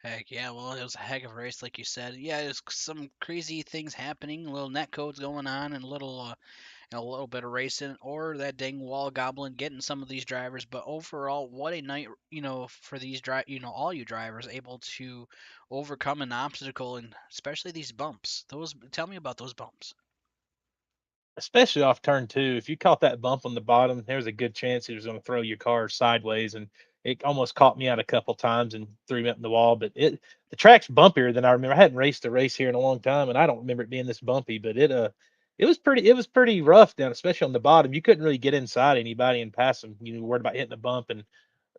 Heck yeah, well, it was a heck of a race, like you said. Yeah, there's some crazy things happening, little net codes going on, and a little bit of racing, or that dang wall goblin getting some of these drivers. But overall, what a night, for these all you drivers able to overcome an obstacle, and especially these bumps. Tell me about those bumps. Especially off turn two. If you caught that bump on the bottom, there's a good chance it was going to throw your car sideways, and it almost caught me out a couple times and threw me up in the wall. But the track's bumpier than I remember. I hadn't raced a race here in a long time, and I don't remember it being this bumpy. But it was pretty rough down, especially on the bottom. You couldn't really get inside anybody and pass them. You were worried about hitting a bump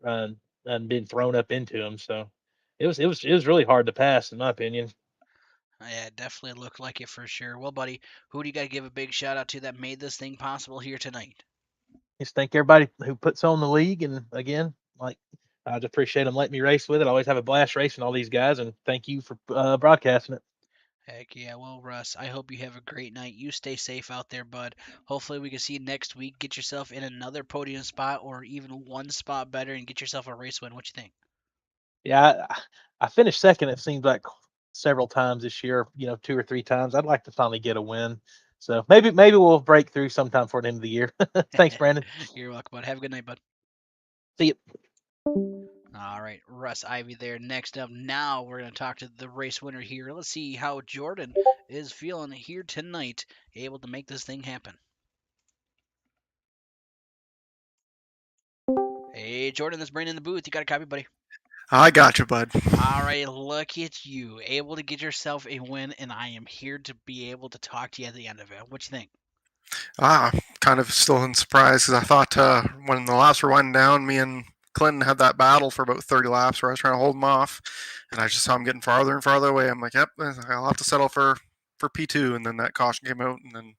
uh, and being thrown up into them. So it was really hard to pass, in my opinion. Yeah, it definitely looked like it for sure. Well, buddy, who do you got to give a big shout out to that made this thing possible here tonight? Just thank everybody who puts on the league, and again, like, I just appreciate them letting me race with it. I always have a blast racing all these guys, and thank you for broadcasting it. Heck yeah. Well, Russ, I hope you have a great night. You stay safe out there, bud. Hopefully, we can see you next week. Get yourself in another podium spot or even one spot better and get yourself a race win. What you think? Yeah, I finished second. It seems like several times this year. Two or three times. I'd like to finally get a win. So maybe we'll break through sometime for the end of the year. Thanks, Brandon. You're welcome, bud. Have a good night, bud. See you. All right, Russ Ivy there. Next up, now we're going to talk to the race winner here. Let's see how Jordan is feeling here tonight, able to make this thing happen. Hey, Jordan, this is Brandon in the booth. You got a copy, buddy? I got you, bud. All right, look at you, able to get yourself a win, and I am here to be able to talk to you at the end of it. What you think? Kind of still in surprise because I thought when the laps were winding down, me and Clinton had that battle for about 30 laps where I was trying to hold him off, and I just saw him getting farther and farther away. I'm like, yep, I'll have to settle for P2, and then that caution came out, and then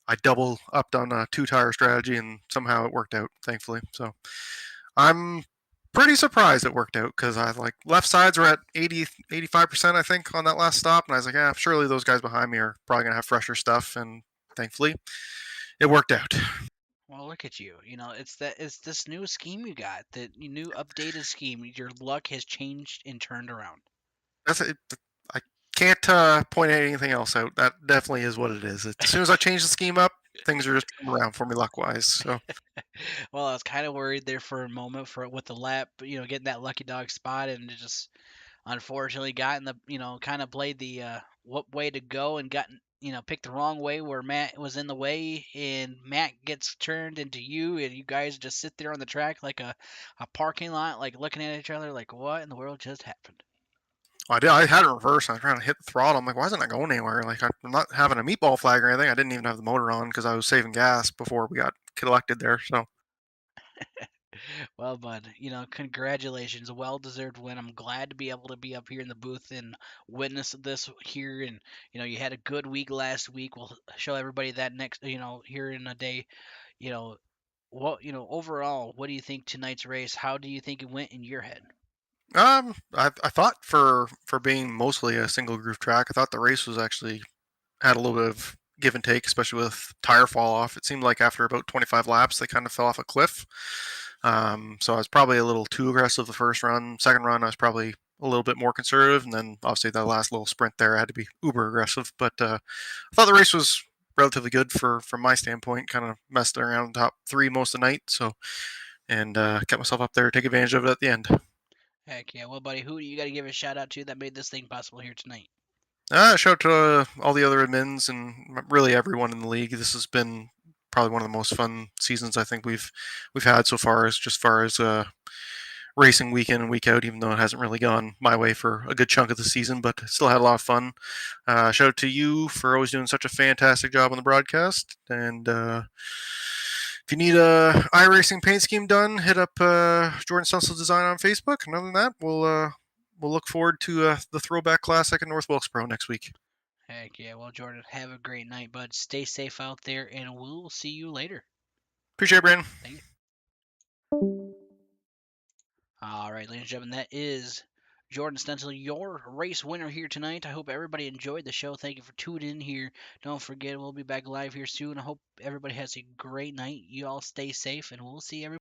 I double upped on a two-tire strategy, and somehow it worked out, thankfully. So I'm pretty surprised it worked out because I like left sides were at 85%, I think, on that last stop, and I was like, yeah, surely those guys behind me are probably gonna have fresher stuff, and thankfully it worked out. Well, look at you. It's this new scheme you got, the new updated scheme. Your luck has changed and turned around. That's it. I can't point anything else out. That definitely is what it is. As soon as I change the scheme up, things are just coming around for me luck-wise. So Well, I was kind of worried there for a moment with the lap, getting that lucky dog spot, and it just unfortunately got in the, kind of played the what way to go and got, picked the wrong way where Matt was in the way, and Matt gets turned into you, and you guys just sit there on the track like a parking lot, like looking at each other like, what in the world just happened? I had it reversed. I was trying to hit the throttle. I'm like, why isn't it going anywhere? Like, I'm not having a meatball flag or anything. I didn't even have the motor on because I was saving gas before we got collected there. So Well, bud, congratulations. A well-deserved win. I'm glad to be able to be up here in the booth and witness this here. And, you had a good week last week. We'll show everybody that next, here in a day. You know, overall, what do you think tonight's race? How do you think it went in your head? I thought for being mostly a single groove track, I thought the race was actually had a little bit of give and take, especially with tire fall off. It seemed like after about 25 laps, they kind of fell off a cliff. So I was probably a little too aggressive the first run. Second run, I was probably a little bit more conservative, and then obviously that last little sprint there, I had to be uber aggressive. But I thought the race was relatively good from my standpoint. Kind of messed around top 3 most of the night, so and kept myself up there, take advantage of it at the end. Heck yeah. Well, buddy, who do you got to give a shout out to that made this thing possible here tonight? Shout out to all the other admins and really everyone in the league. This has been probably one of the most fun seasons I think we've had so far, as racing week in and week out, even though it hasn't really gone my way for a good chunk of the season, but still had a lot of fun. Shout out to you for always doing such a fantastic job on the broadcast. And if you need a iRacing paint scheme done, hit up Jordan Stencil Design on Facebook. And other than that, we'll look forward to the Throwback Classic in North Wilkesboro next week. Heck yeah. Well, Jordan, have a great night, bud. Stay safe out there, and we'll see you later. Appreciate it, Brandon. Thank you. All right, ladies and gentlemen, that is Jordan Stencil, your race winner here tonight. I hope everybody enjoyed the show. Thank you for tuning in here. Don't forget, we'll be back live here soon. I hope everybody has a great night. You all stay safe, and we'll see everybody.